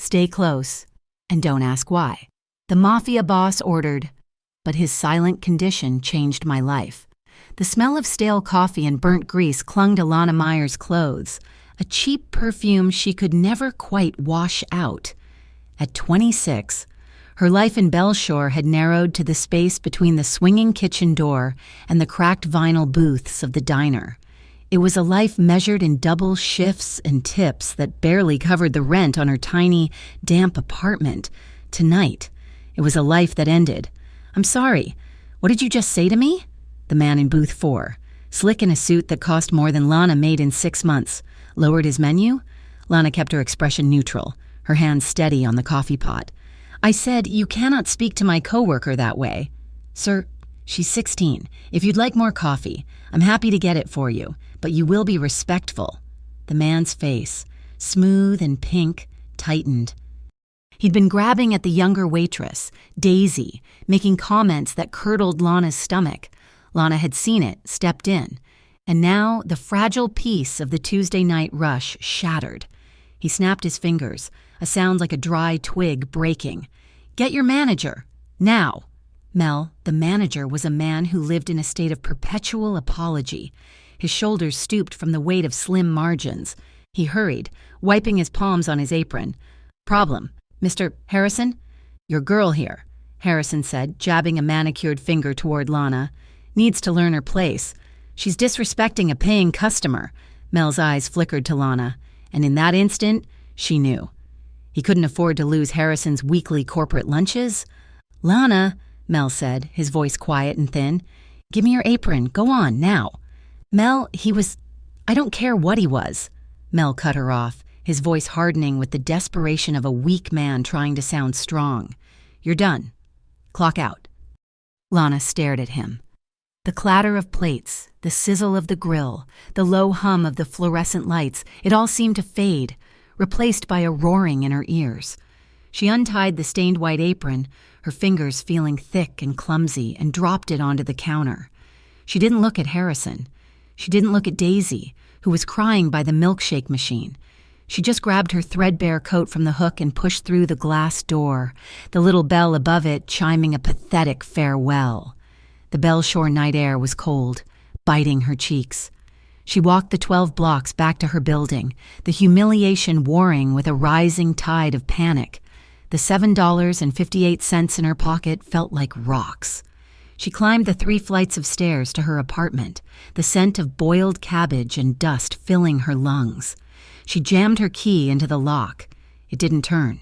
Stay close, and don't ask why. The mafia boss ordered, but his silent condition changed my life. The smell of stale coffee and burnt grease clung to Lana Meyer's clothes, a cheap perfume she could never quite wash out. At 26, her life in Belshore had narrowed to the space between the swinging kitchen door and the cracked vinyl booths of the diner. It was a life measured in double shifts and tips that barely covered the rent on her tiny, damp apartment. Tonight, it was a life that ended. "I'm sorry. What did you just say to me?" The man in booth 4, slick in a suit that cost more than Lana made in 6 months, lowered his menu. Lana kept her expression neutral, her hands steady on the coffee pot. "I said, you cannot speak to my coworker that way." "Sir, she's 16. If you'd like more coffee, I'm happy to get it for you, but you will be respectful." The man's face, smooth and pink, tightened. He'd been grabbing at the younger waitress, Daisy, making comments that curdled Lana's stomach. Lana had seen it, stepped in, and now the fragile piece of the Tuesday night rush shattered. He snapped his fingers, a sound like a dry twig breaking. "Get your manager, now." Mel, the manager, was a man who lived in a state of perpetual apology. His shoulders stooped from the weight of slim margins. He hurried, wiping his palms on his apron. "Problem, Mr. Harrison?" "Your girl here," Harrison said, jabbing a manicured finger toward Lana. "Needs to learn her place. She's disrespecting a paying customer." Mel's eyes flickered to Lana, and in that instant, she knew. He couldn't afford to lose Harrison's weekly corporate lunches. "Lana," Mel said, his voice quiet and thin, "give me your apron. Go on, now." "Mel, I don't care what he was." Mel cut her off, his voice hardening with the desperation of a weak man trying to sound strong. "You're done. Clock out." Lana stared at him. The clatter of plates, the sizzle of the grill, the low hum of the fluorescent lights, it all seemed to fade, replaced by a roaring in her ears. She untied the stained white apron, her fingers feeling thick and clumsy, and dropped it onto the counter. She didn't look at Harrison. She didn't look at Daisy, who was crying by the milkshake machine. She just grabbed her threadbare coat from the hook and pushed through the glass door, the little bell above it chiming a pathetic farewell. The Belshore night air was cold, biting her cheeks. She walked the 12 blocks back to her building, the humiliation warring with a rising tide of panic. The $7.58 in her pocket felt like rocks. She climbed the 3 flights of stairs to her apartment, the scent of boiled cabbage and dust filling her lungs. She jammed her key into the lock. It didn't turn.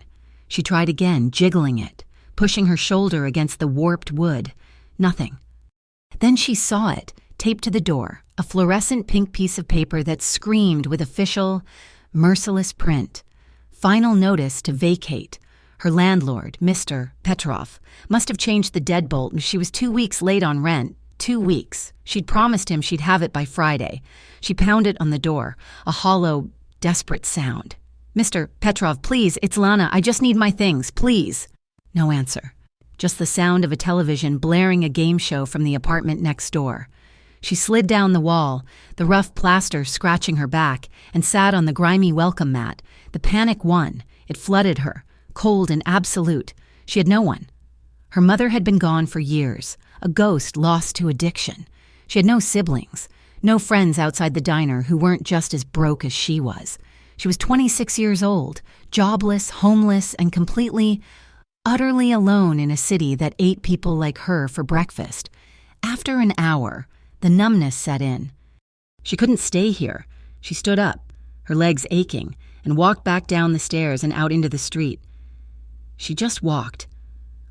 She tried again, jiggling it, pushing her shoulder against the warped wood. Nothing. Then she saw it, taped to the door, a fluorescent pink piece of paper that screamed with official, merciless print. Final notice to vacate. Her landlord, Mr. Petrov, must have changed the deadbolt and she was 2 weeks late on rent. 2 weeks. She'd promised him she'd have it by Friday. She pounded on the door, a hollow, desperate sound. "Mr. Petrov, please, it's Lana. I just need my things, please." No answer. Just the sound of a television blaring a game show from the apartment next door. She slid down the wall, the rough plaster scratching her back, and sat on the grimy welcome mat. The panic won. It flooded her, cold and absolute. She had no one. Her mother had been gone for years, a ghost lost to addiction. She had no siblings, no friends outside the diner who weren't just as broke as she was. She was 26 years old, jobless, homeless, and completely, utterly alone in a city that ate people like her for breakfast. After an hour, the numbness set in. She couldn't stay here. She stood up, her legs aching, and walked back down the stairs and out into the street. She just walked,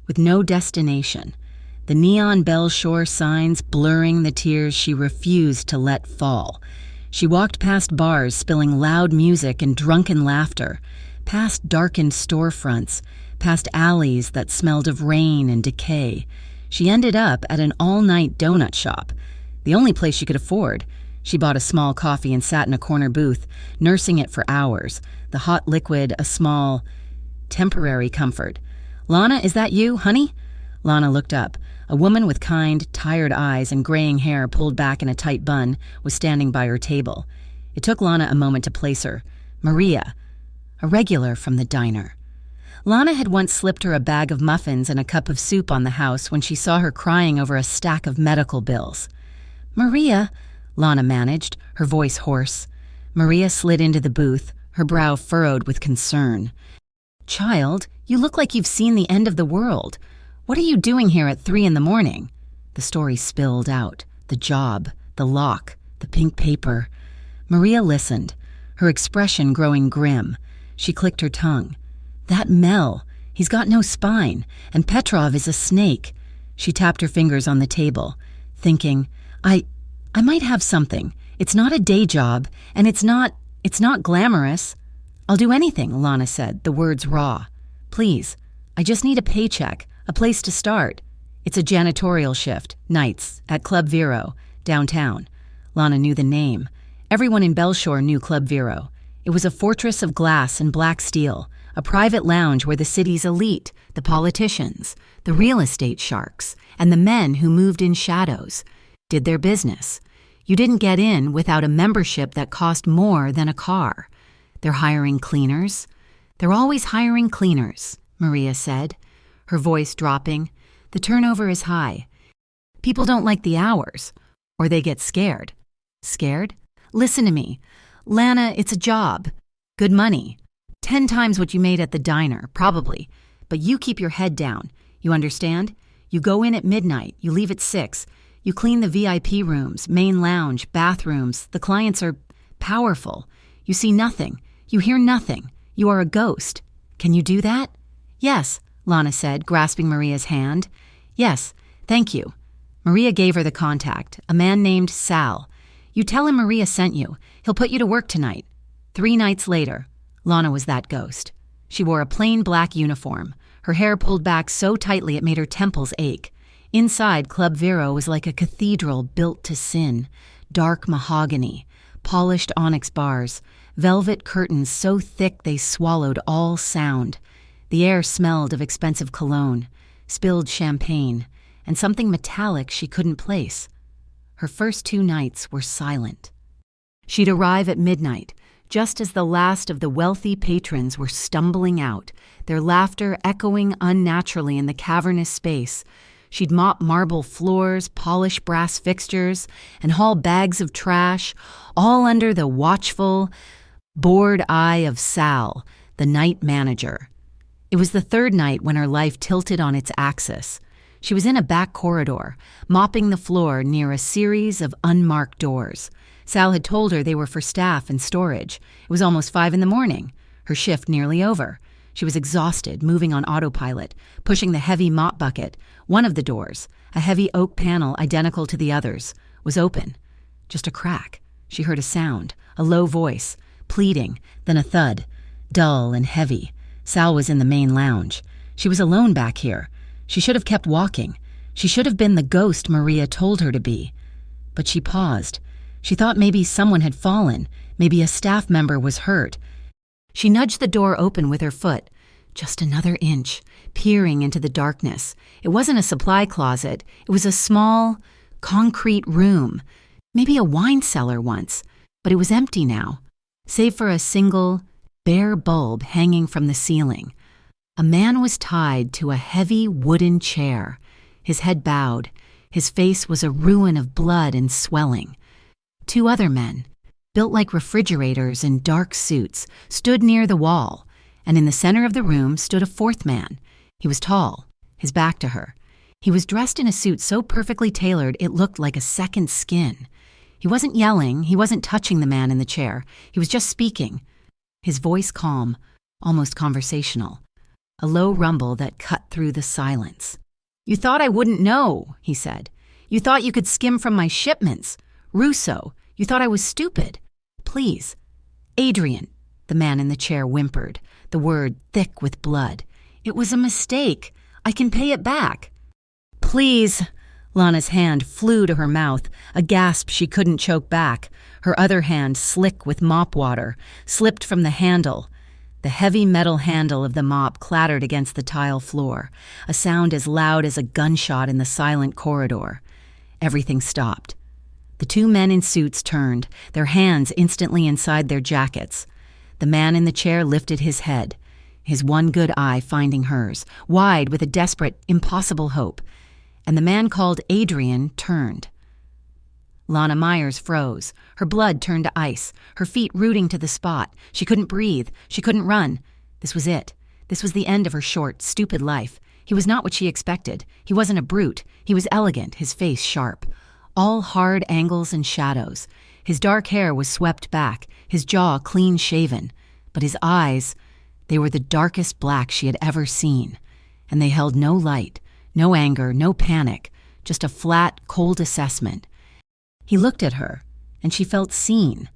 with no destination, the neon Belshore signs blurring the tears she refused to let fall. She walked past bars spilling loud music and drunken laughter, past darkened storefronts, past alleys that smelled of rain and decay. She ended up at an all-night donut shop, the only place she could afford. She bought a small coffee and sat in a corner booth, nursing it for hours, the hot liquid a small, temporary comfort. "Lana, is that you, honey?" Lana looked up. A woman with kind, tired eyes and graying hair pulled back in a tight bun was standing by her table. It took Lana a moment to place her. Maria, a regular from the diner. Lana had once slipped her a bag of muffins and a cup of soup on the house when she saw her crying over a stack of medical bills. "Maria," Lana managed, her voice hoarse. Maria slid into the booth, her brow furrowed with concern. "Child, you look like you've seen the end of the world. What are you doing here at 3 a.m? The story spilled out. The job, the lock, the pink paper. Maria listened, her expression growing grim. She clicked her tongue. "That Mel, he's got no spine, and Petrov is a snake." She tapped her fingers on the table, thinking, I might have something. It's not a day job, and it's not glamorous." "I'll do anything," Lana said, the words raw. "Please, I just need a paycheck, a place to start." "It's a janitorial shift, nights, at Club Vero, downtown." Lana knew the name. Everyone in Belshore knew Club Vero. It was a fortress of glass and black steel, a private lounge where the city's elite, the politicians, the real estate sharks, and the men who moved in shadows, did their business. You didn't get in without a membership that cost more than a car. "They're hiring cleaners." "They're always hiring cleaners," Maria said, her voice dropping. "The turnover is high. People don't like the hours, or they get scared." "Scared? Listen to me. Lana, it's a job. Good money. 10 times what you made at the diner, probably. But you keep your head down. You understand? You go in at midnight, you leave at 6. You clean the VIP rooms, main lounge, bathrooms. The clients are powerful. You see nothing. You hear nothing. You are a ghost. Can you do that?" "Yes," Lana said, grasping Maria's hand. "Yes, thank you." Maria gave her the contact, a man named Sal. "You tell him Maria sent you. He'll put you to work tonight." 3 nights later, Lana was that ghost. She wore a plain black uniform, her hair pulled back so tightly it made her temples ache. Inside, Club Vero was like a cathedral built to sin. Dark mahogany, polished onyx bars, velvet curtains so thick they swallowed all sound. The air smelled of expensive cologne, spilled champagne, and something metallic she couldn't place. Her first 2 nights were silent. She'd arrive at midnight, just as the last of the wealthy patrons were stumbling out, their laughter echoing unnaturally in the cavernous space. She'd mop marble floors, polish brass fixtures, and haul bags of trash, all under the watchful, bored eye of Sal, the night manager. It was the 3rd night when her life tilted on its axis. She was in a back corridor, mopping the floor near a series of unmarked doors. Sal had told her they were for staff and storage. It was almost 5 a.m, her shift nearly over. She was exhausted, moving on autopilot, pushing the heavy mop bucket. One of the doors, a heavy oak panel identical to the others, was open. Just a crack. She heard a sound, a low voice, pleading, then a thud, dull and heavy. Sal was in the main lounge. She was alone back here. She should have kept walking. She should have been the ghost Maria told her to be. But she paused. She thought maybe someone had fallen, maybe a staff member was hurt. She nudged the door open with her foot. Just another inch, peering into the darkness. It wasn't a supply closet. It was a small, concrete room. Maybe a wine cellar once, but it was empty now, save for a single, bare bulb hanging from the ceiling. A man was tied to a heavy wooden chair, his head bowed. His face was a ruin of blood and swelling. 2 other men, built like refrigerators in dark suits, stood near the wall, and in the center of the room stood a 4th man. He was tall, his back to her. He was dressed in a suit so perfectly tailored it looked like a second skin. He wasn't yelling, he wasn't touching the man in the chair. He was just speaking, his voice calm, almost conversational. A low rumble that cut through the silence. "You thought I wouldn't know," he said. "You thought you could skim from my shipments. Russo, you thought I was stupid. Please." "Adrian," the man in the chair whimpered, the word thick with blood. "It was a mistake. I can pay it back." "Please." Lana's hand flew to her mouth, a gasp she couldn't choke back. Her other hand, slick with mop water, slipped from the handle. The heavy metal handle of the mop clattered against the tile floor, a sound as loud as a gunshot in the silent corridor. Everything stopped. The 2 men in suits turned, their hands instantly inside their jackets. The man in the chair lifted his head. his one good eye finding hers, wide with a desperate, impossible hope. And the man called Adrian turned. Lana Myers froze. Her blood turned to ice, her feet rooting to the spot. She couldn't breathe. She couldn't run. This was it. This was the end of her short, stupid life. He was not what she expected. He wasn't a brute. He was elegant, his face sharp. All hard angles and shadows. His dark hair was swept back, his jaw clean-shaven. But his eyes, they were the darkest black she had ever seen. And they held no light, no anger, no panic, just a flat, cold assessment. He looked at her, and she felt seen,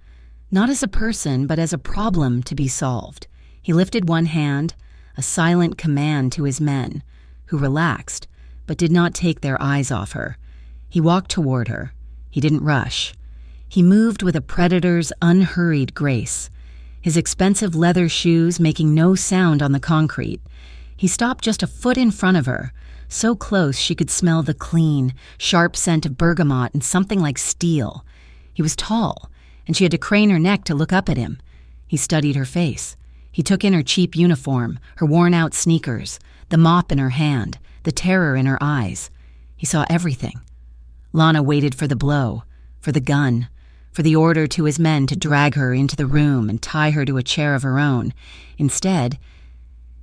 not as a person, but as a problem to be solved. He lifted one hand, a silent command to his men, who relaxed, but did not take their eyes off her. He walked toward her. He didn't rush. He moved with a predator's unhurried grace, his expensive leather shoes making no sound on the concrete. He stopped just a foot in front of her, so close she could smell the clean, sharp scent of bergamot and something like steel. He was tall, and she had to crane her neck to look up at him. He studied her face. He took in her cheap uniform, her worn-out sneakers, the mop in her hand, the terror in her eyes. He saw everything. Lana waited for the blow, for the gun, for the order to his men to drag her into the room and tie her to a chair of her own. Instead,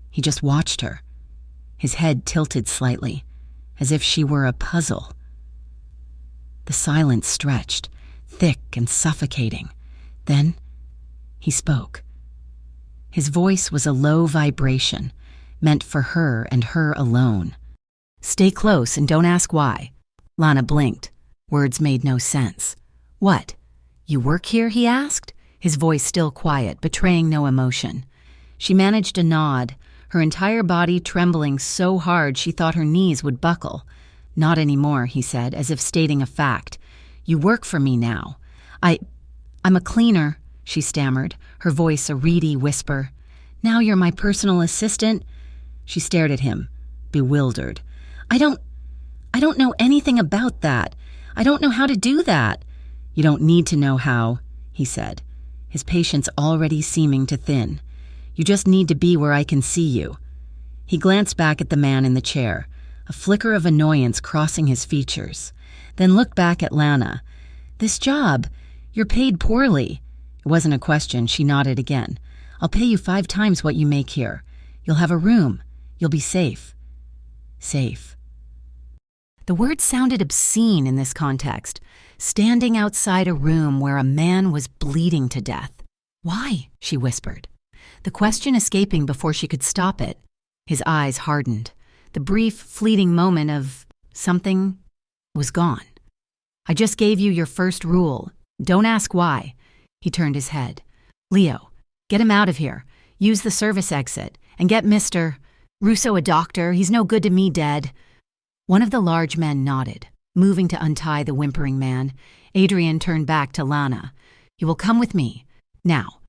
he just watched her, his head tilted slightly, as if she were a puzzle. The silence stretched, thick and suffocating. Then he spoke. His voice was a low vibration, meant for her and her alone. "Stay close and don't ask why." Lana blinked. Words made no sense. "What? You work here?" he asked, his voice still quiet, betraying no emotion. She managed a nod, her entire body trembling so hard she thought her knees would buckle. "Not anymore," he said, as if stating a fact. "You work for me now." I'm a cleaner," she stammered, her voice a reedy whisper. "Now you're my personal assistant?" She stared at him, bewildered. I don't know anything about that. I don't know how to do that." "You don't need to know how," he said, his patience already seeming to thin. "You just need to be where I can see you." He glanced back at the man in the chair, a flicker of annoyance crossing his features, then looked back at Lana. "This job, you're paid poorly." It wasn't a question, she nodded again. "I'll pay you 5 times what you make here. You'll have a room. You'll be safe." Safe. The word sounded obscene in this context, standing outside a room where a man was bleeding to death. "Why?" she whispered, the question escaping before she could stop it. His eyes hardened. The brief, fleeting moment of something was gone. "I just gave you your first rule. Don't ask why." He turned his head. "Leo, get him out of here. Use the service exit. And get Mr. Russo a doctor. He's no good to me dead." One of the large men nodded, moving to untie the whimpering man. Adrian turned back to Lana. "You will come with me. Now."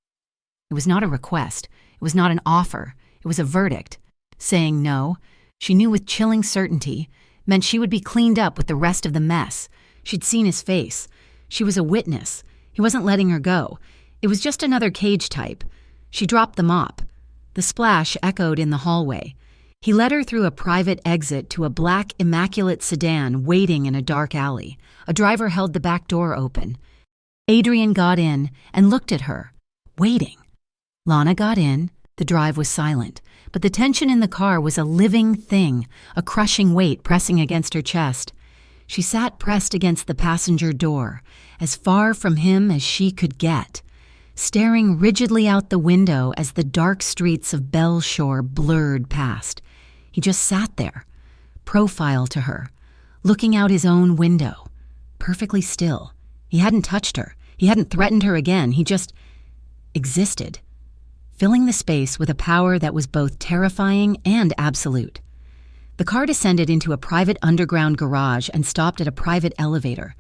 It was not a request. It was not an offer. It was a verdict. Saying no, she knew with chilling certainty, meant she would be cleaned up with the rest of the mess. She'd seen his face. She was a witness. He wasn't letting her go. It was just another cage type. She dropped the mop. The splash echoed in the hallway. He led her through a private exit to a black, immaculate sedan waiting in a dark alley. A driver held the back door open. Adrian got in and looked at her, waiting. Lana got in. The drive was silent, but the tension in the car was a living thing, a crushing weight pressing against her chest. She sat pressed against the passenger door, as far from him as she could get, staring rigidly out the window as the dark streets of Bell Shore blurred past. He just sat there, profile to her, looking out his own window, perfectly still. He hadn't touched her. He hadn't threatened her again. He just existed, filling the space with a power that was both terrifying and absolute. The car descended into a private underground garage and stopped at a private elevator.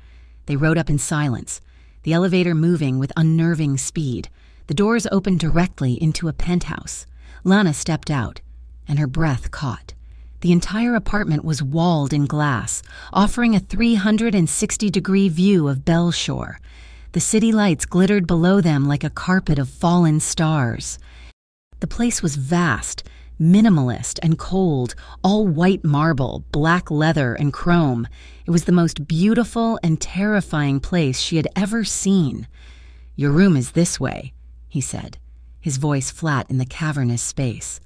They rode up in silence, the elevator moving with unnerving speed. The doors opened directly into a penthouse. Lana stepped out, and her breath caught. The entire apartment was walled in glass, offering a 360-degree view of Bell Shore. The city lights glittered below them like a carpet of fallen stars. The place was vast, minimalist and cold, all white marble, black leather, and chrome. It was the most beautiful and terrifying place she had ever seen. "Your room is this way," he said, his voice flat in the cavernous space.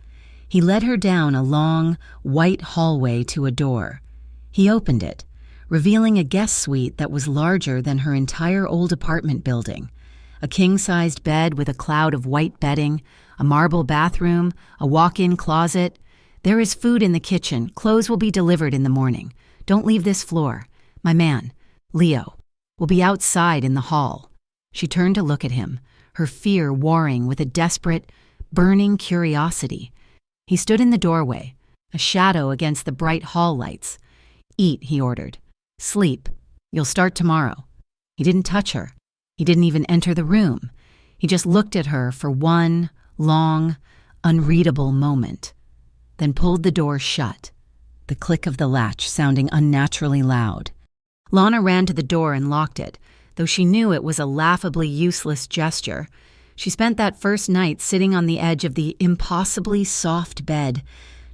He led her down a long, white hallway to a door. He opened it, revealing a guest suite that was larger than her entire old apartment building. A king-sized bed with a cloud of white bedding, a marble bathroom, a walk-in closet. "There is food in the kitchen. Clothes will be delivered in the morning. Don't leave this floor. My man, Leo, will be outside in the hall." She turned to look at him, her fear warring with a desperate, burning curiosity. He stood in the doorway, a shadow against the bright hall lights. "Eat," he ordered. "Sleep. You'll start tomorrow." He didn't touch her. He didn't even enter the room. He just looked at her for one long, unreadable moment, then pulled the door shut, the click of the latch sounding unnaturally loud. Lana ran to the door and locked it, though she knew it was a laughably useless gesture. She spent that first night sitting on the edge of the impossibly soft bed,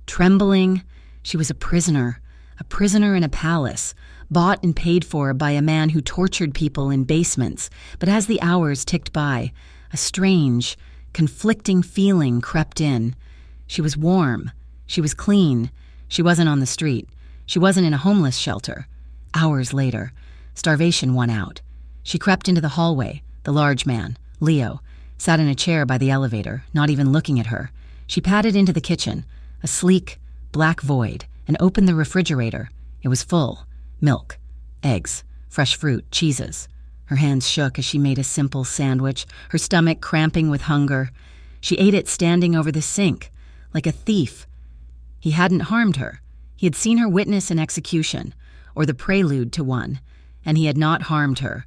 trembling. She was a prisoner in a palace, bought and paid for by a man who tortured people in basements. But as the hours ticked by, a strange, conflicting feeling crept in. She was warm. She was clean. She wasn't on the street. She wasn't in a homeless shelter. Hours later, starvation won out. She crept into the hallway. The large man, Leo, sat in a chair by the elevator, not even looking at her. She padded into the kitchen, a sleek, black void, and opened the refrigerator. It was full. Milk, eggs, fresh fruit, cheeses. Her hands shook as she made a simple sandwich, her stomach cramping with hunger. She ate it standing over the sink, like a thief. He hadn't harmed her. He had seen her witness an execution, or the prelude to one, and he had not harmed her.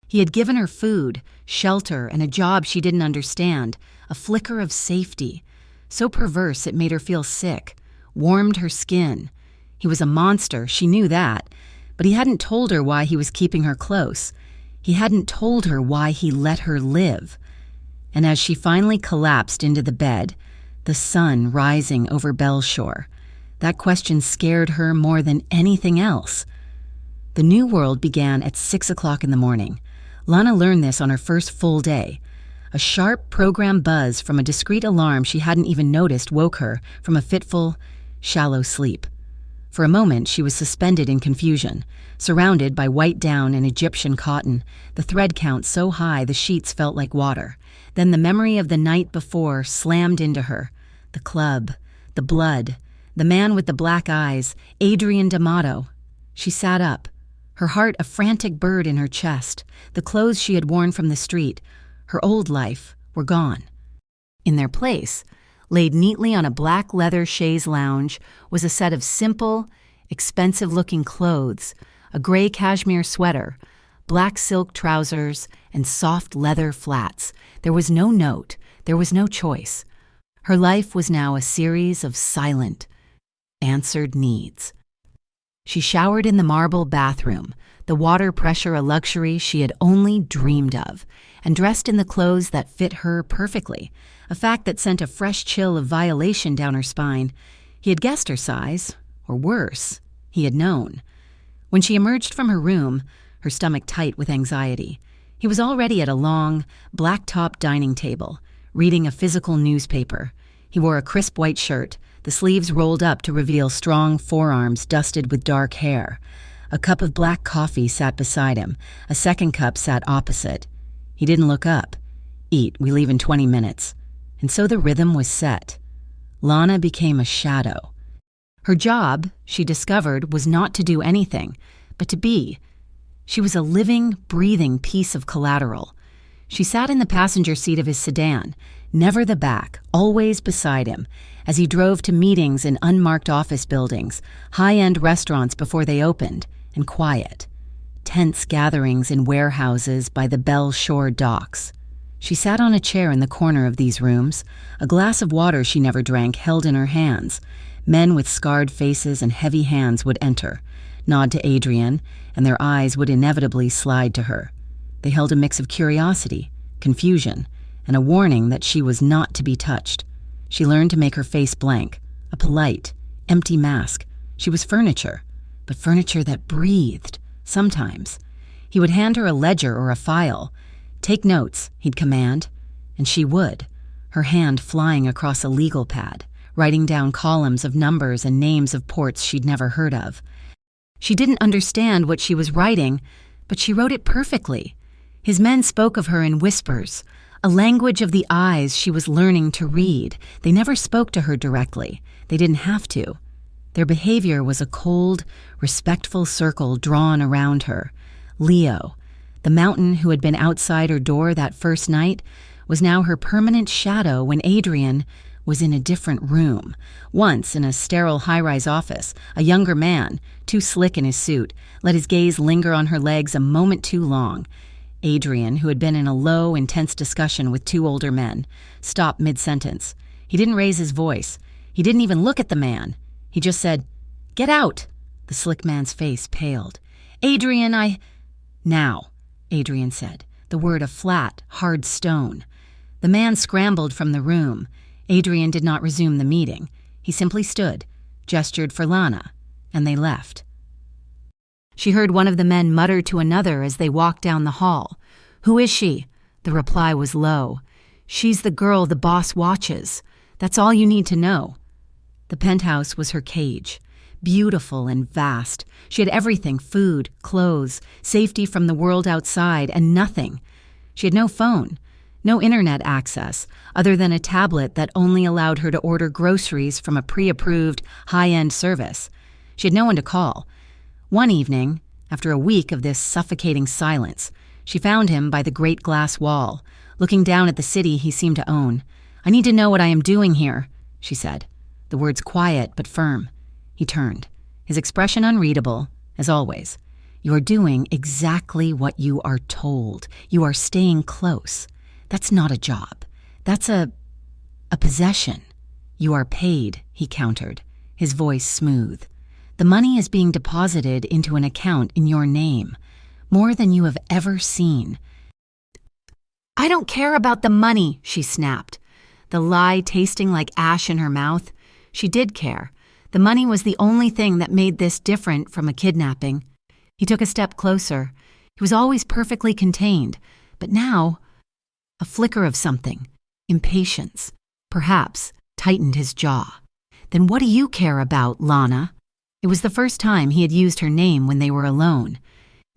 He had given her food, shelter, and a job she didn't understand, a flicker of safety, so perverse it made her feel sick, warmed her skin. He was a monster, she knew that, but he hadn't told her why he was keeping her close. He hadn't told her why he let her live. And as she finally collapsed into the bed, the sun rising over Bellshore, that question scared her more than anything else. The new world began at 6 o'clock in the morning. Lana learned this on her first full day. A sharp program buzz from a discreet alarm she hadn't even noticed woke her from a fitful, shallow sleep. For a moment, she was suspended in confusion, surrounded by white down and Egyptian cotton, the thread count so high the sheets felt like water. Then the memory of the night before slammed into her. The club, the blood, the man with the black eyes, Adrian D'Amato. She sat up, her heart a frantic bird in her chest. The clothes she had worn from the street, her old life, were gone. In their place, laid neatly on a black leather chaise lounge, was a set of simple, expensive-looking clothes, a gray cashmere sweater, black silk trousers, and soft leather flats. There was no note. There was no choice. Her life was now a series of silent, answered needs. She showered in the marble bathroom, the water pressure a luxury she had only dreamed of, and dressed in the clothes that fit her perfectly, a fact that sent a fresh chill of violation down her spine. He had guessed her size, or worse, he had known. When she emerged from her room, her stomach tight with anxiety, he was already at a long, black-top dining table, reading a physical newspaper. He wore a crisp white shirt, the sleeves rolled up to reveal strong forearms dusted with dark hair. A cup of black coffee sat beside him. A second cup sat opposite. He didn't look up. "Eat, we leave in 20 minutes. And so the rhythm was set. Lana became a shadow. Her job, she discovered, was not to do anything, but to be. She was a living, breathing piece of collateral. She sat in the passenger seat of his sedan, never the back, always beside him, as he drove to meetings in unmarked office buildings, high-end restaurants before they opened, and quiet. Tense gatherings in warehouses by the Bellshore docks. She sat on a chair in the corner of these rooms, a glass of water she never drank held in her hands. Men with scarred faces and heavy hands would enter, nod to Adrian, and their eyes would inevitably slide to her. They held a mix of curiosity, confusion, and a warning that she was not to be touched. She learned to make her face blank, a polite, empty mask. She was furniture, but furniture that breathed, sometimes. He would hand her a ledger or a file. "Take notes," he'd command, and she would, her hand flying across a legal pad, writing down columns of numbers and names of ports she'd never heard of. She didn't understand what she was writing, but she wrote it perfectly. His men spoke of her in whispers, a language of the eyes she was learning to read. They never spoke to her directly. They didn't have to. Their behavior was a cold, respectful circle drawn around her. Leo, the mountain who had been outside her door that first night, was now her permanent shadow when Adrian was in a different room. Once, in a sterile high-rise office, a younger man, too slick in his suit, let his gaze linger on her legs a moment too long. Adrian, who had been in a low, intense discussion with two older men, stopped mid-sentence. He didn't raise his voice. He didn't even look at the man. He just said, "Get out!" The slick man's face paled. "Adrian, Now," Adrian said, the word a flat, hard stone. The man scrambled from the room. Adrian did not resume the meeting. He simply stood, gestured for Lana, and they left. She heard one of the men mutter to another as they walked down the hall. "Who is she?" The reply was low. "She's the girl the boss watches. That's all you need to know." The penthouse was her cage. Beautiful and vast. She had everything: food, clothes, safety from the world outside, and nothing. She had no phone, no internet access, other than a tablet that only allowed her to order groceries from a pre-approved, high-end service. She had no one to call. One evening, after a week of this suffocating silence, she found him by the great glass wall, looking down at the city he seemed to own. "I need to know what I am doing here," she said, the words quiet but firm. He turned, his expression unreadable, as always. "You are doing exactly what you are told. You are staying close. That's not a job. That's a possession. You are paid," he countered, his voice smooth. "The money is being deposited into an account in your name, more than you have ever seen." "I don't care about the money," she snapped, the lie tasting like ash in her mouth. She did care. The money was the only thing that made this different from a kidnapping. He took a step closer. He was always perfectly contained, but now a flicker of something, impatience, perhaps, tightened his jaw. "Then what do you care about, Lana?" It was the first time he had used her name when they were alone.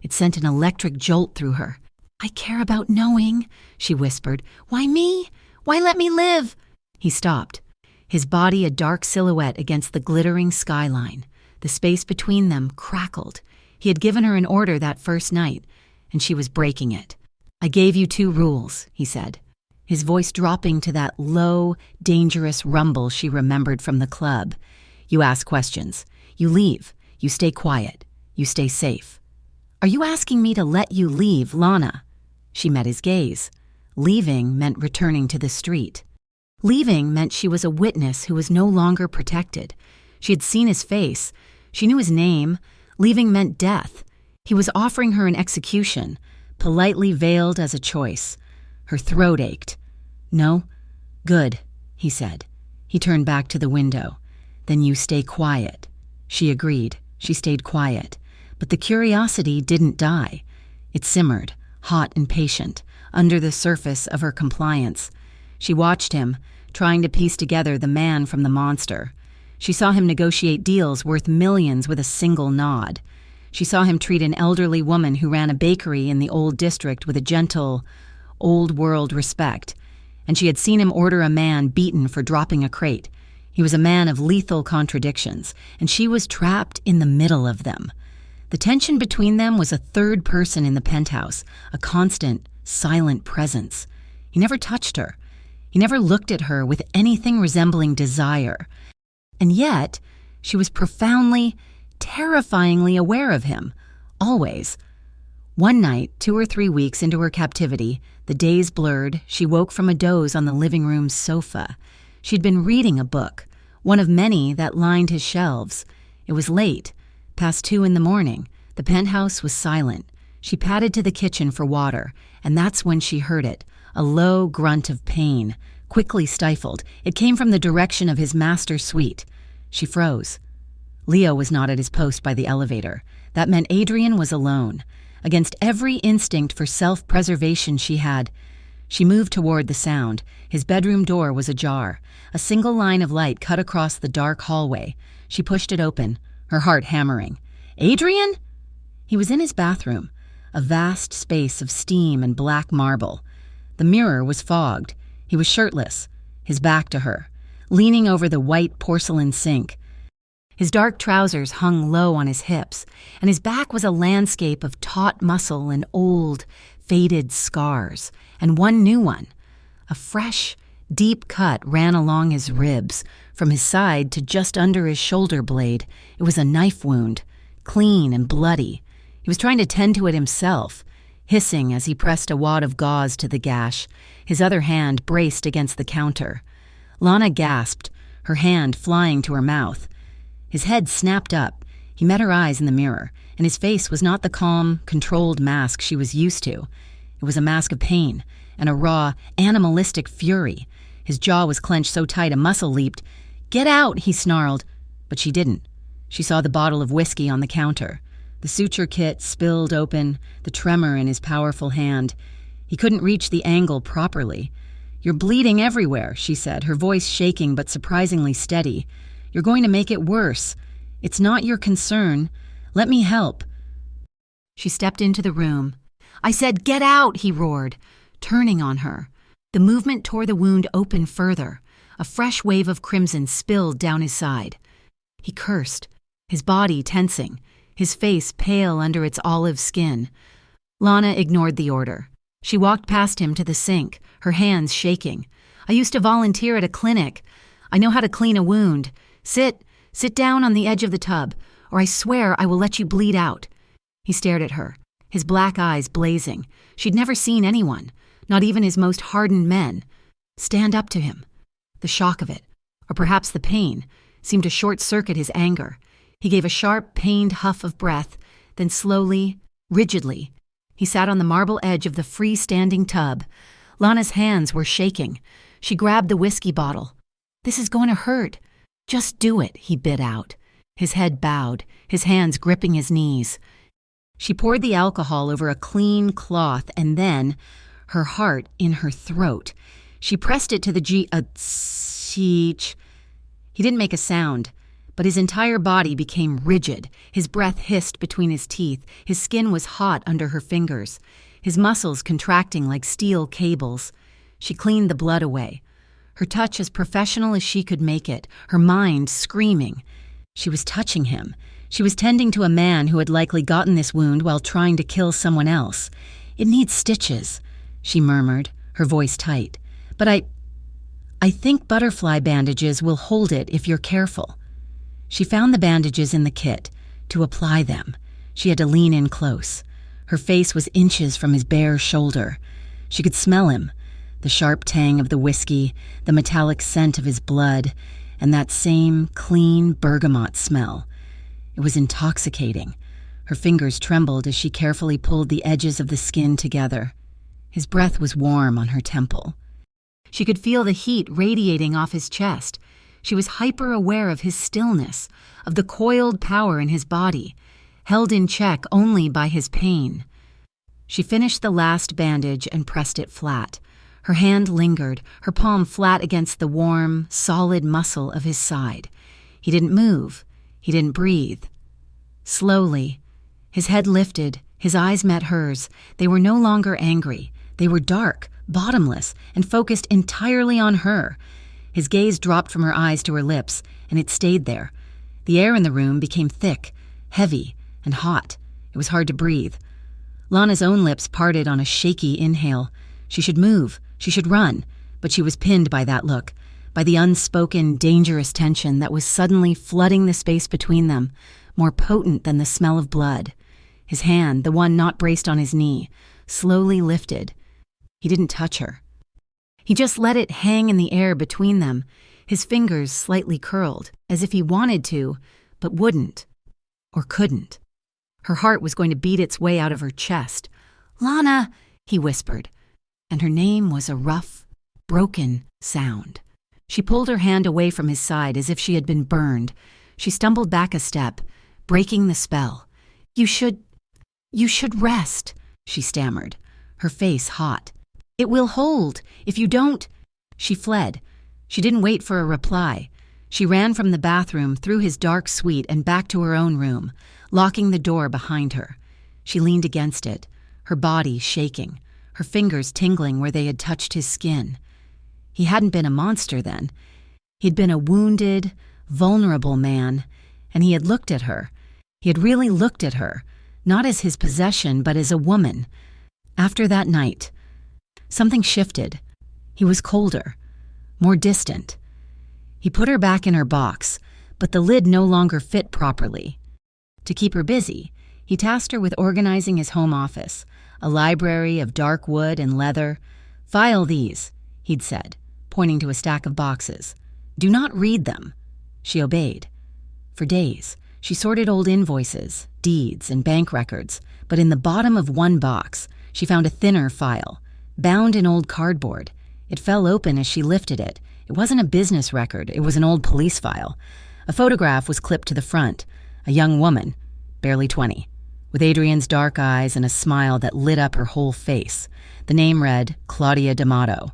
It sent an electric jolt through her. "I care about knowing," she whispered. "Why me? Why let me live?" He stopped, his body a dark silhouette against the glittering skyline. The space between them crackled. He had given her an order that first night, and she was breaking it. "I gave you 2 rules," he said, his voice dropping to that low, dangerous rumble she remembered from the club. "You ask questions. You leave. You stay quiet. You stay safe." "Are you asking me to let you leave, Lana?" She met his gaze. Leaving meant returning to the street. Leaving meant she was a witness who was no longer protected. She had seen his face. She knew his name. Leaving meant death. He was offering her an execution, politely veiled as a choice. Her throat ached. "No? Good," he said. He turned back to the window. "Then you stay quiet." She agreed. She stayed quiet. But the curiosity didn't die. It simmered, hot and patient, under the surface of her compliance. She watched him, trying to piece together the man from the monster. She saw him negotiate deals worth millions with a single nod. She saw him treat an elderly woman who ran a bakery in the old district with a gentle, old-world respect. And she had seen him order a man beaten for dropping a crate. He was a man of lethal contradictions, and she was trapped in the middle of them. The tension between them was a third person in the penthouse, a constant, silent presence. He never touched her. He never looked at her with anything resembling desire. And yet, she was profoundly, terrifyingly aware of him, always. One night, 2 or 3 weeks into her captivity, the days blurred, she woke from a doze on the living room sofa. She'd been reading a book, one of many that lined his shelves. It was late, past 2 in the morning. The penthouse was silent. She padded to the kitchen for water, and that's when she heard it, a low grunt of pain, quickly stifled. It came from the direction of his master's suite. She froze. Leo was not at his post by the elevator. That meant Adrian was alone. Against every instinct for self-preservation she had, she moved toward the sound. His bedroom door was ajar. A single line of light cut across the dark hallway. She pushed it open, her heart hammering. Adrian? He was in his bathroom, a vast space of steam and black marble. The mirror was fogged. He was shirtless, his back to her, leaning over the white porcelain sink. His dark trousers hung low on his hips, and his back was a landscape of taut muscle and old, faded scars, and one new one. A fresh, deep cut ran along his ribs, from his side to just under his shoulder blade. It was a knife wound, clean and bloody. He was trying to tend to it himself, hissing as he pressed a wad of gauze to the gash, his other hand braced against the counter. Lana gasped, her hand flying to her mouth. His head snapped up. He met her eyes in the mirror, and his face was not the calm, controlled mask she was used to. It was a mask of pain and a raw, animalistic fury. His jaw was clenched so tight a muscle leaped. "Get out!" he snarled. But she didn't. She saw the bottle of whiskey on the counter. The suture kit spilled open, the tremor in his powerful hand. He couldn't reach the angle properly. "You're bleeding everywhere," she said, her voice shaking but surprisingly steady. "You're going to make it worse. It's not your concern. Let me help." She stepped into the room. "I said, get out!" he roared, turning on her. The movement tore the wound open further. A fresh wave of crimson spilled down his side. He cursed, his body tensing, his face pale under its olive skin. Lana ignored the order. She walked past him to the sink, her hands shaking. "I used to volunteer at a clinic. I know how to clean a wound. Sit down on the edge of the tub, or I swear I will let you bleed out." He stared at her, his black eyes blazing. She'd never seen anyone, not even his most hardened men, stand up to him. The shock of it, or perhaps the pain, seemed to short-circuit his anger. He gave a sharp, pained huff of breath, then slowly, rigidly, he sat on the marble edge of the freestanding tub. Lana's hands were shaking. She grabbed the whiskey bottle. "This is going to hurt. Just do it," he bit out. His head bowed, his hands gripping his knees. She poured the alcohol over a clean cloth and then, her heart in her throat, she pressed it to the cheech. He didn't make a sound, but his entire body became rigid. His breath hissed between his teeth. His skin was hot under her fingers, his muscles contracting like steel cables. She cleaned the blood away, her touch as professional as she could make it, her mind screaming. She was touching him. She was tending to a man who had likely gotten this wound while trying to kill someone else. "It needs stitches," she murmured, her voice tight. "But I think butterfly bandages will hold it if you're careful." She found the bandages in the kit. To apply them, she had to lean in close. Her face was inches from his bare shoulder. She could smell him, the sharp tang of the whiskey, the metallic scent of his blood, and that same clean bergamot smell. It was intoxicating. Her fingers trembled as she carefully pulled the edges of the skin together. His breath was warm on her temple. She could feel the heat radiating off his chest. She was hyper-aware of his stillness, of the coiled power in his body, held in check only by his pain. She finished the last bandage and pressed it flat. Her hand lingered, her palm flat against the warm, solid muscle of his side. He didn't move. He didn't breathe. Slowly, his head lifted, his eyes met hers. They were no longer angry. They were dark, bottomless, and focused entirely on her. His gaze dropped from her eyes to her lips, and it stayed there. The air in the room became thick, heavy, and hot. It was hard to breathe. Lana's own lips parted on a shaky inhale. She should move. She should run. But she was pinned by that look, by the unspoken, dangerous tension that was suddenly flooding the space between them, more potent than the smell of blood. His hand, the one not braced on his knee, slowly lifted. He didn't touch her. He just let it hang in the air between them, his fingers slightly curled, as if he wanted to, but wouldn't, or couldn't. Her heart was going to beat its way out of her chest. "Lana," he whispered, and her name was a rough, broken sound. She pulled her hand away from his side as if she had been burned. She stumbled back a step, breaking the spell. You should rest," she stammered, her face hot. "It will hold. If you don't—" She fled. She didn't wait for a reply. She ran from the bathroom, through his dark suite, and back to her own room, locking the door behind her. She leaned against it, her body shaking, her fingers tingling where they had touched his skin. He hadn't been a monster then. He'd been a wounded, vulnerable man, and he had looked at her. He had really looked at her, not as his possession, but as a woman. After that night, something shifted. He was colder, more distant. He put her back in her box, but the lid no longer fit properly. To keep her busy, he tasked her with organizing his home office, a library of dark wood and leather. "File these," he'd said, pointing to a stack of boxes. "Do not read them." She obeyed. For days, she sorted old invoices, deeds, and bank records, but in the bottom of one box, she found a thinner file, bound in old cardboard. It fell open as she lifted it. It wasn't a business record, it was an old police file. A photograph was clipped to the front, a young woman, barely 20, with Adrian's dark eyes and a smile that lit up her whole face. The name read, Claudia D'Amato.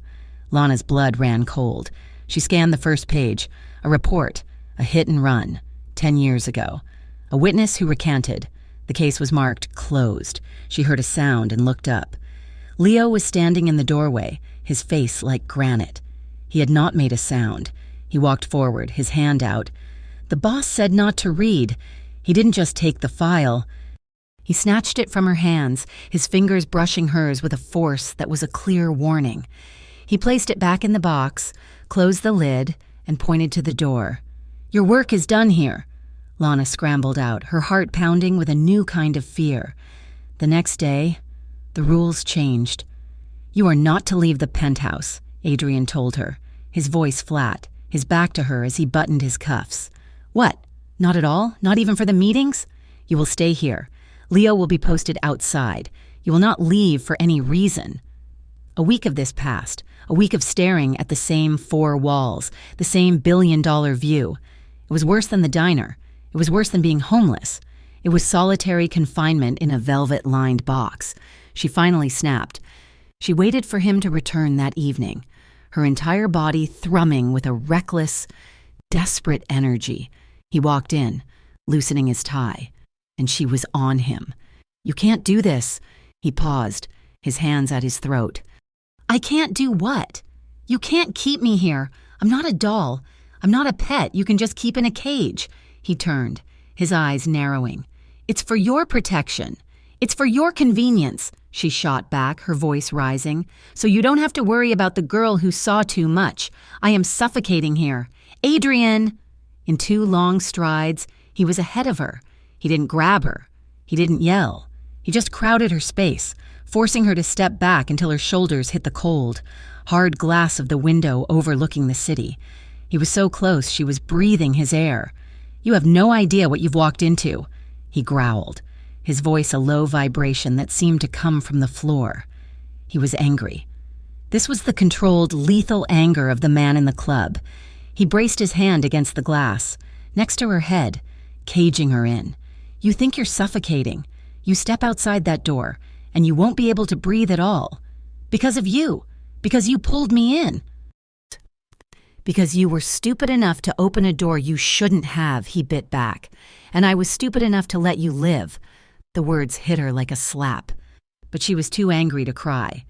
Lana's blood ran cold. She scanned the first page, a report, a hit and run, 10 years ago. A witness who recanted. The case was marked closed. She heard a sound and looked up. Leo was standing in the doorway, his face like granite. He had not made a sound. He walked forward, his hand out. The boss said not to read. He didn't just take the file. He snatched it from her hands, his fingers brushing hers with a force that was a clear warning. He placed it back in the box, closed the lid, and pointed to the door. "Your work is done here." Lana scrambled out, her heart pounding with a new kind of fear. The next day, the rules changed. "You are not to leave the penthouse," Adrian told her, his voice flat, his back to her as he buttoned his cuffs. "What? Not at all? Not even for the meetings?" "You will stay here. Leo will be posted outside. You will not leave for any reason." A week of this passed, a week of staring at the same 4 walls, the same billion-dollar view. It was worse than the diner. It was worse than being homeless. It was solitary confinement in a velvet-lined box. She finally snapped. She waited for him to return that evening, her entire body thrumming with a reckless, desperate energy. He walked in, loosening his tie, and she was on him. "You can't do this." He paused, his hands at his throat. "I can't do what? You can't keep me here. I'm not a doll. I'm not a pet you can just keep in a cage." He turned, his eyes narrowing. "It's for your protection. It's for your convenience," she shot back, her voice rising. "So you don't have to worry about the girl who saw too much. I am suffocating here. Adrian!" In 2 long strides, he was ahead of her. He didn't grab her. He didn't yell. He just crowded her space, forcing her to step back until her shoulders hit the cold, hard glass of the window overlooking the city. He was so close she was breathing his air. "You have no idea what you've walked into," he growled, his voice a low vibration that seemed to come from the floor. He was angry. This was the controlled, lethal anger of the man in the club. He braced his hand against the glass, next to her head, caging her in. "You think you're suffocating. You step outside that door, and you won't be able to breathe at all. Because of you. Because you pulled me in. Because you were stupid enough to open a door you shouldn't have," he bit back. "And I was stupid enough to let you live." The words hit her like a slap, but she was too angry to cry.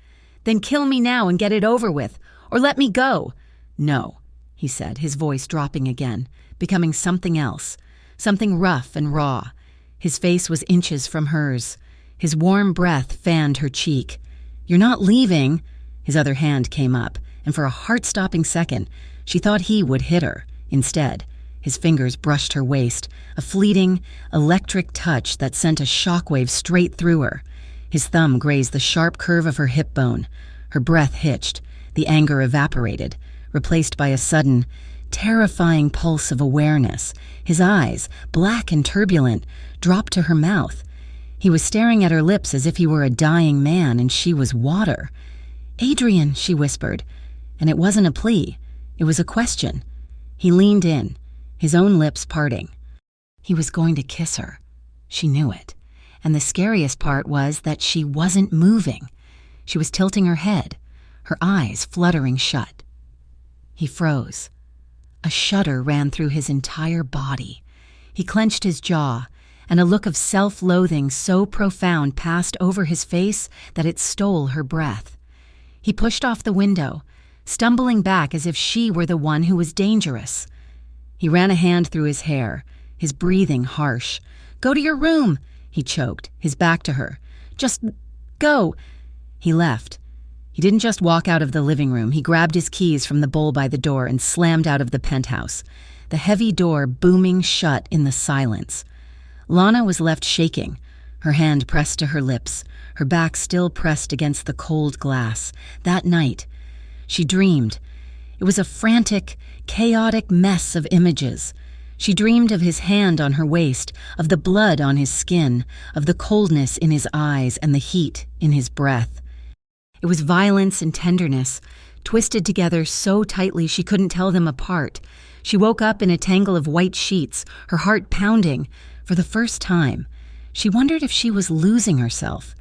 "Then kill me now and get it over with, or let me go." "No," he said, his voice dropping again, becoming something else, something rough and raw. His face was inches from hers. His warm breath fanned her cheek. "You're not leaving." His other hand came up, and for a heart-stopping second, she thought he would hit her. Instead, his fingers brushed her waist, a fleeting, electric touch that sent a shockwave straight through her. His thumb grazed the sharp curve of her hip bone. Her breath hitched, the anger evaporated, replaced by a sudden, terrifying pulse of awareness. His eyes, black and turbulent, dropped to her mouth. He was staring at her lips as if he were a dying man and she was water. "Adrian," she whispered, And it wasn't a plea. It was a question. He leaned in, his own lips parting. He was going to kiss her. She knew it. And the scariest part was that she wasn't moving. She was tilting her head, her eyes fluttering shut. He froze. A shudder ran through his entire body. He clenched his jaw, and a look of self-loathing so profound passed over his face that it stole her breath. He pushed off the window, stumbling back as if she were the one who was dangerous. He ran a hand through his hair, his breathing harsh. "Go to your room," he choked, his back to her. "Just go." He left. He didn't just walk out of the living room. He grabbed his keys from the bowl by the door and slammed out of the penthouse, the heavy door booming shut in the silence. Lana was left shaking, her hand pressed to her lips, her back still pressed against the cold glass. That night, she dreamed. It was a frantic, chaotic mess of images. She dreamed of his hand on her waist, of the blood on his skin, of the coldness in his eyes and the heat in his breath. It was violence and tenderness, twisted together so tightly she couldn't tell them apart. She woke up in a tangle of white sheets, her heart pounding. For the first time, she wondered if she was losing herself.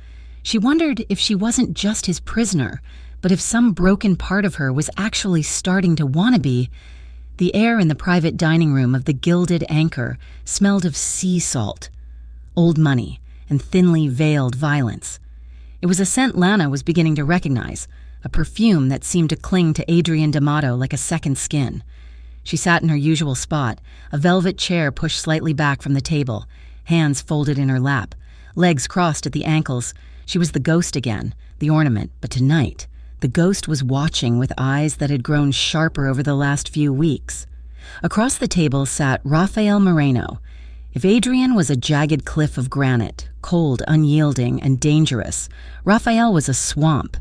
She wondered if she wasn't just his prisoner, but if some broken part of her was actually starting to want to be. The air in the private dining room of the Gilded Anchor smelled of sea salt, old money, and thinly veiled violence. It was a scent Lana was beginning to recognize, a perfume that seemed to cling to Adrian D'Amato like a second skin. She sat in her usual spot, a velvet chair pushed slightly back from the table, hands folded in her lap, legs crossed at the ankles. She was the ghost again, the ornament, but tonight, the ghost was watching with eyes that had grown sharper over the last few weeks. Across the table sat Rafael Moreno. If Adrian was a jagged cliff of granite, cold, unyielding, and dangerous, Rafael was a swamp.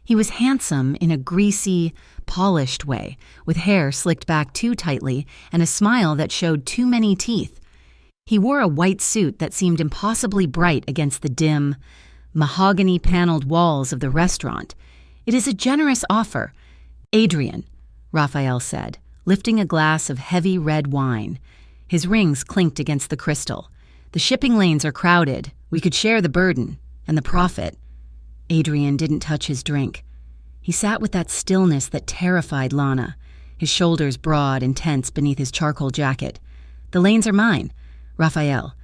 He was handsome in a greasy, polished way, with hair slicked back too tightly and a smile that showed too many teeth. He wore a white suit that seemed impossibly bright against the dim, mahogany-paneled walls of the restaurant. "It is a generous offer." "Adrian," Rafael said, lifting a glass of heavy red wine. His rings clinked against the crystal. "The shipping lanes are crowded. We could share the burden and the profit." Adrian didn't touch his drink. He sat with that stillness that terrified Lana, his shoulders broad and tense beneath his charcoal jacket. "The lanes are mine, Rafael.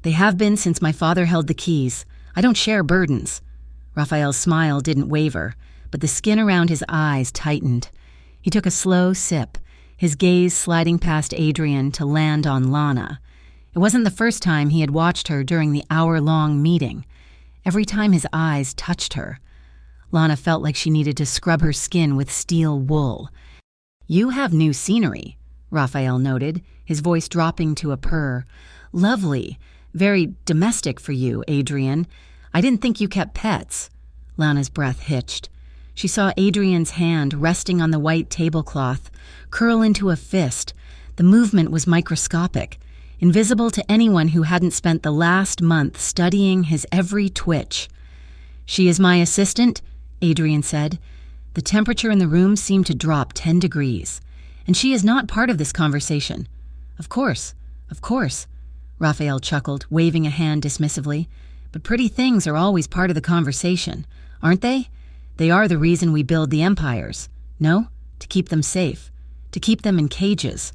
They have been since my father held the keys. I don't share burdens." Rafael's smile didn't waver, but the skin around his eyes tightened. He took a slow sip, his gaze sliding past Adrian to land on Lana. It wasn't the first time he had watched her during the hour-long meeting. Every time his eyes touched her, Lana felt like she needed to scrub her skin with steel wool. "You have new scenery," Rafael noted, his voice dropping to a purr. "Lovely. Very domestic for you, Adrian. I didn't think you kept pets." Lana's breath hitched. She saw Adrian's hand resting on the white tablecloth, curl into a fist. The movement was microscopic, invisible to anyone who hadn't spent the last month studying his every twitch. "She is my assistant," Adrian said. The temperature in the room seemed to drop 10 degrees. "And she is not part of this conversation." Of course," Rafael chuckled, waving a hand dismissively. "But pretty things are always part of the conversation, aren't they? They are the reason we build the empires. No? To keep them safe. To keep them in cages."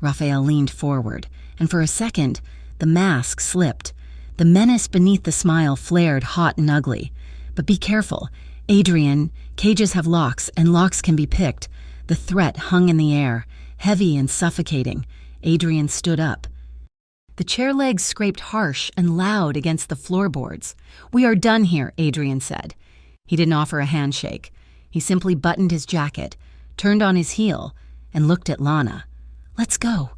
Rafael leaned forward, and for a second, the mask slipped. The menace beneath the smile flared hot and ugly. "But be careful. Adrian, cages have locks, and locks can be picked." The threat hung in the air, heavy and suffocating. Adrian stood up. The chair legs scraped harsh and loud against the floorboards. "We are done here," Adrian said. He didn't offer a handshake. He simply buttoned his jacket, turned on his heel, and looked at Lana. "Let's go."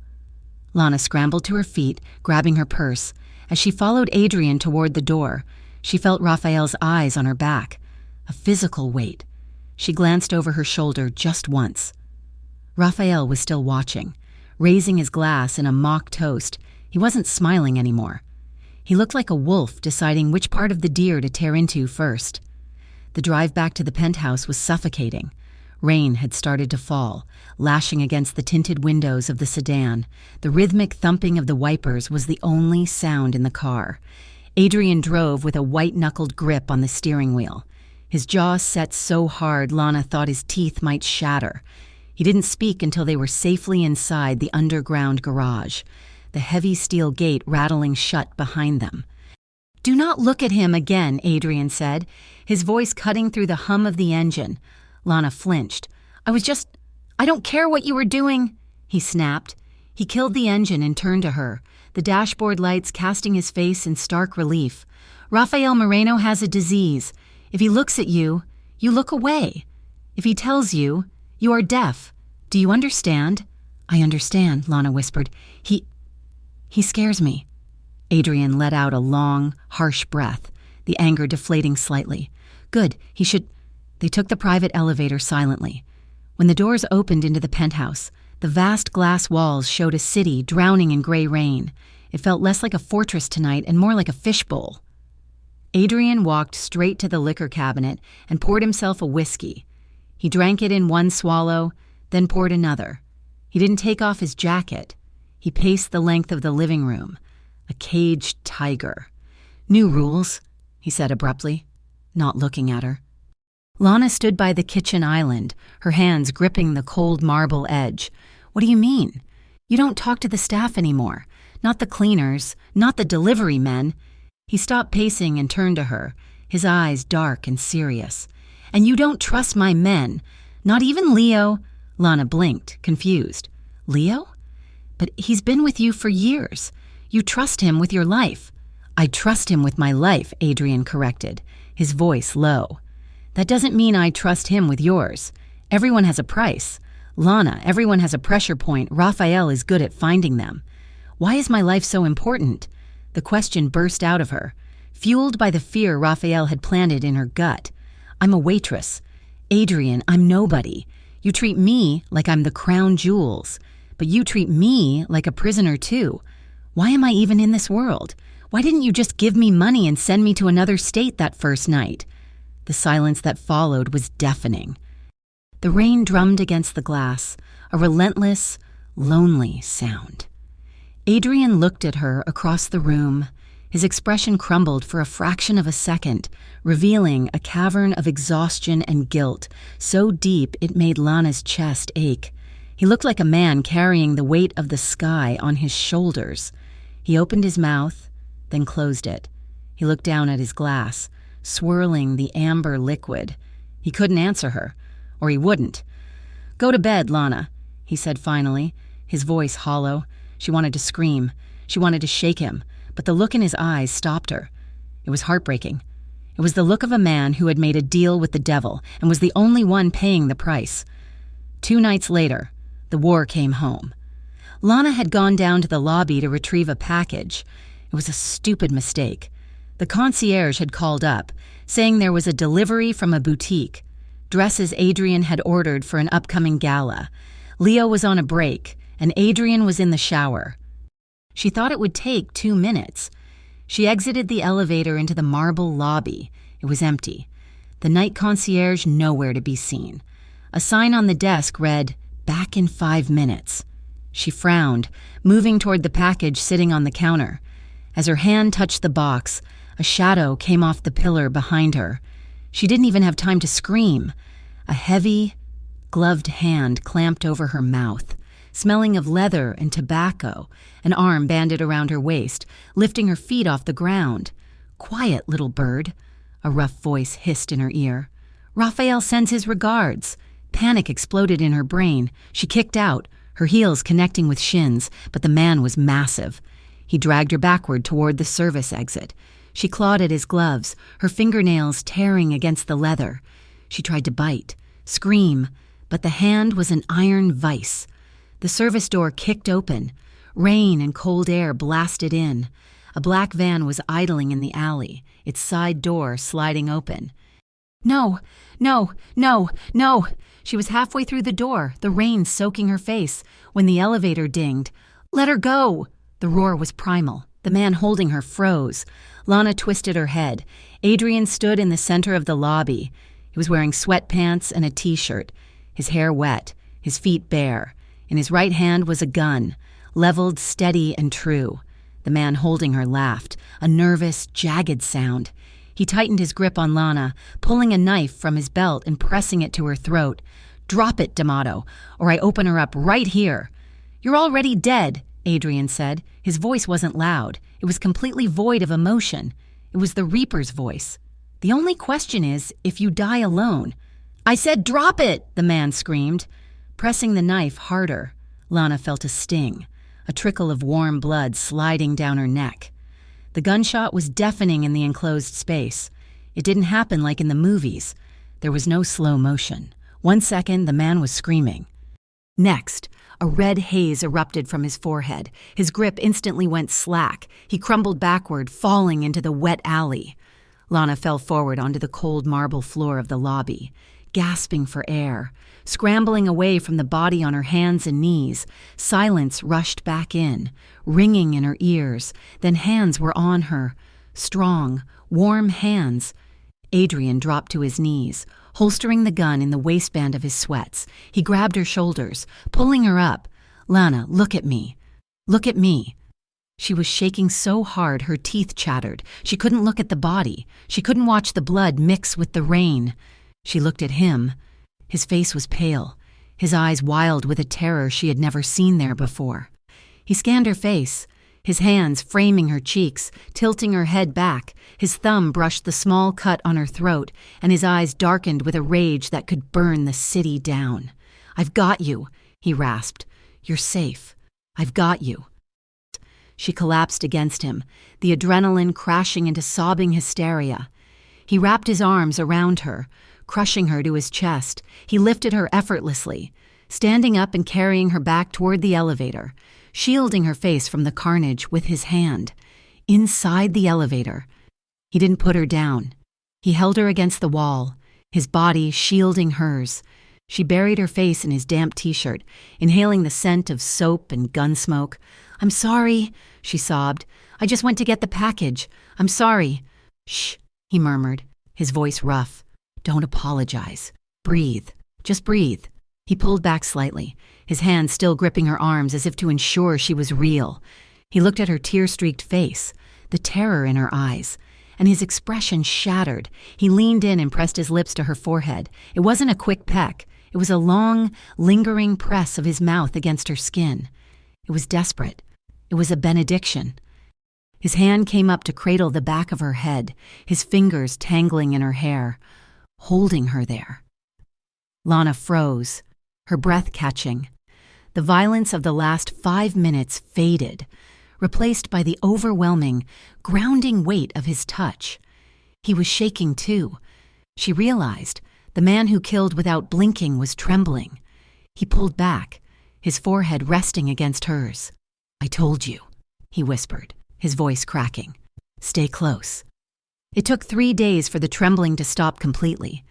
Lana scrambled to her feet, grabbing her purse. As she followed Adrian toward the door, she felt Rafael's eyes on her back, a physical weight. She glanced over her shoulder just once. Rafael was still watching, raising his glass in a mock toast. He wasn't smiling anymore. He looked like a wolf deciding which part of the deer to tear into first. The drive back to the penthouse was suffocating. Rain had started to fall, lashing against the tinted windows of the sedan. The rhythmic thumping of the wipers was the only sound in the car. Adrian drove with a white-knuckled grip on the steering wheel. His jaw set so hard Lana thought his teeth might shatter. He didn't speak until they were safely inside the underground garage, the heavy steel gate rattling shut behind them. "Do not look at him again," Adrian said, his voice cutting through the hum of the engine. Lana flinched. I don't care what you were doing," he snapped. He killed the engine and turned to her, the dashboard lights casting his face in stark relief. "Rafael Moreno has a disease. If he looks at you, you look away. If he tells you, you are deaf. Do you understand?" "I understand," Lana whispered. He scares me." Adrian let out a long, harsh breath, the anger deflating slightly. "Good, he should—" They took the private elevator silently. When the doors opened into the penthouse, the vast glass walls showed a city drowning in gray rain. It felt less like a fortress tonight and more like a fishbowl. Adrian walked straight to the liquor cabinet and poured himself a whiskey. He drank it in one swallow, then poured another. He didn't take off his jacket. He paced the length of the living room, a caged tiger. "New rules," he said abruptly, not looking at her. Lana stood by the kitchen island, her hands gripping the cold marble edge. "What do you mean? You don't talk to the staff anymore. Not the cleaners, not the delivery men." He stopped pacing and turned to her, his eyes dark and serious. "And you don't trust my men, not even Leo." Lana blinked, confused. "Leo? But he's been with you for years. You trust him with your life." "I trust him with my life," Adrian corrected, his voice low. "That doesn't mean I trust him with yours. Everyone has a price. Lana, everyone has a pressure point. Rafael is good at finding them. Why is my life so important?" The question burst out of her, fueled by the fear Rafael had planted in her gut. "I'm a waitress. Adrian, I'm nobody. You treat me like I'm the crown jewels, but you treat me like a prisoner too. Why am I even in this world? Why didn't you just give me money and send me to another state that first night?" The silence that followed was deafening. The rain drummed against the glass, a relentless, lonely sound. Adrian looked at her across the room. His expression crumbled for a fraction of a second, revealing a cavern of exhaustion and guilt, so deep it made Lana's chest ache. He looked like a man carrying the weight of the sky on his shoulders. He opened his mouth, then closed it. He looked down at his glass, swirling the amber liquid. He couldn't answer her, or he wouldn't. "Go to bed, Lana," he said finally, his voice hollow. She wanted to scream. She wanted to shake him, but the look in his eyes stopped her. It was heartbreaking. It was the look of a man who had made a deal with the devil and was the only one paying the price. 2 nights later, the war came home. Lana had gone down to the lobby to retrieve a package. It was a stupid mistake. The concierge had called up, saying there was a delivery from a boutique, dresses Adrian had ordered for an upcoming gala. Leo was on a break, and Adrian was in the shower. She thought it would take 2 minutes. She exited the elevator into the marble lobby. It was empty. The night concierge nowhere to be seen. A sign on the desk read, "Back in 5 minutes." She frowned, moving toward the package sitting on the counter. As her hand touched the box, a shadow came off the pillar behind her. She didn't even have time to scream. A heavy, gloved hand clamped over her mouth, smelling of leather and tobacco, an arm banded around her waist, lifting her feet off the ground. "Quiet, little bird," a rough voice hissed in her ear. "Rafael sends his regards." Panic exploded in her brain. She kicked out, her heels connecting with shins, but the man was massive. He dragged her backward toward the service exit. She clawed at his gloves, her fingernails tearing against the leather. She tried to bite, scream, but the hand was an iron vice. The service door kicked open. Rain and cold air blasted in. A black van was idling in the alley, its side door sliding open. "No, no, no, no!" She was halfway through the door, the rain soaking her face, when the elevator dinged. "Let her go!" The roar was primal. The man holding her froze. Lana twisted her head. Adrian stood in the center of the lobby. He was wearing sweatpants and a t-shirt. his hair wet, his feet bare. In his right hand was a gun, leveled steady and true. The man holding her laughed, a nervous, jagged sound. He tightened his grip on Lana, pulling a knife from his belt and pressing it to her throat. "Drop it, D'Amato, or I open her up right here." "You're already dead," Adrian said. His voice wasn't loud. It was completely void of emotion. It was the Reaper's voice. "The only question is if you die alone." "I said drop it," the man screamed. Pressing the knife harder, Lana felt a sting, a trickle of warm blood sliding down her neck. The gunshot was deafening in the enclosed space. It didn't happen like in the movies. There was no slow motion. 1 second, the man was screaming. Next, a red haze erupted from his forehead. His grip instantly went slack. He crumbled backward, falling into the wet alley. Lana fell forward onto the cold marble floor of the lobby, gasping for air. Scrambling away from the body on her hands and knees, silence rushed back in, ringing in her ears. Then hands were on her, strong, warm hands. Adrian dropped to his knees, holstering the gun in the waistband of his sweats. He grabbed her shoulders, pulling her up. "Lana, look at me. Look at me." She was shaking so hard her teeth chattered. She couldn't look at the body. She couldn't watch the blood mix with the rain. She looked at him. His face was pale, his eyes wild with a terror she had never seen there before. He scanned her face, his hands framing her cheeks, tilting her head back. His thumb brushed the small cut on her throat, and his eyes darkened with a rage that could burn the city down. "I've got you," he rasped. "You're safe. I've got you." She collapsed against him, the adrenaline crashing into sobbing hysteria. He wrapped his arms around her, crushing her to his chest. He lifted her effortlessly, standing up and carrying her back toward the elevator, shielding her face from the carnage with his hand. Inside the elevator, he didn't put her down. He held her against the wall, his body shielding hers. She buried her face in his damp t-shirt, inhaling the scent of soap and gun smoke. "I'm sorry," she sobbed. "I just went to get the package. I'm sorry." "Shh," he murmured, his voice rough. "Don't apologize. Breathe. Just breathe." He pulled back slightly, his hand still gripping her arms as if to ensure she was real. He looked at her tear-streaked face, the terror in her eyes, and his expression shattered. He leaned in and pressed his lips to her forehead. It wasn't a quick peck. It was a long, lingering press of his mouth against her skin. It was desperate. It was a benediction. His hand came up to cradle the back of her head, his fingers tangling in her hair, holding her there. Lana froze, her breath catching. The violence of the last 5 minutes faded, replaced by the overwhelming, grounding weight of his touch. He was shaking too. She realized the man who killed without blinking was trembling. He pulled back, his forehead resting against hers. "I told you," he whispered, his voice cracking. "Stay close." It took 3 days for the trembling to stop completely.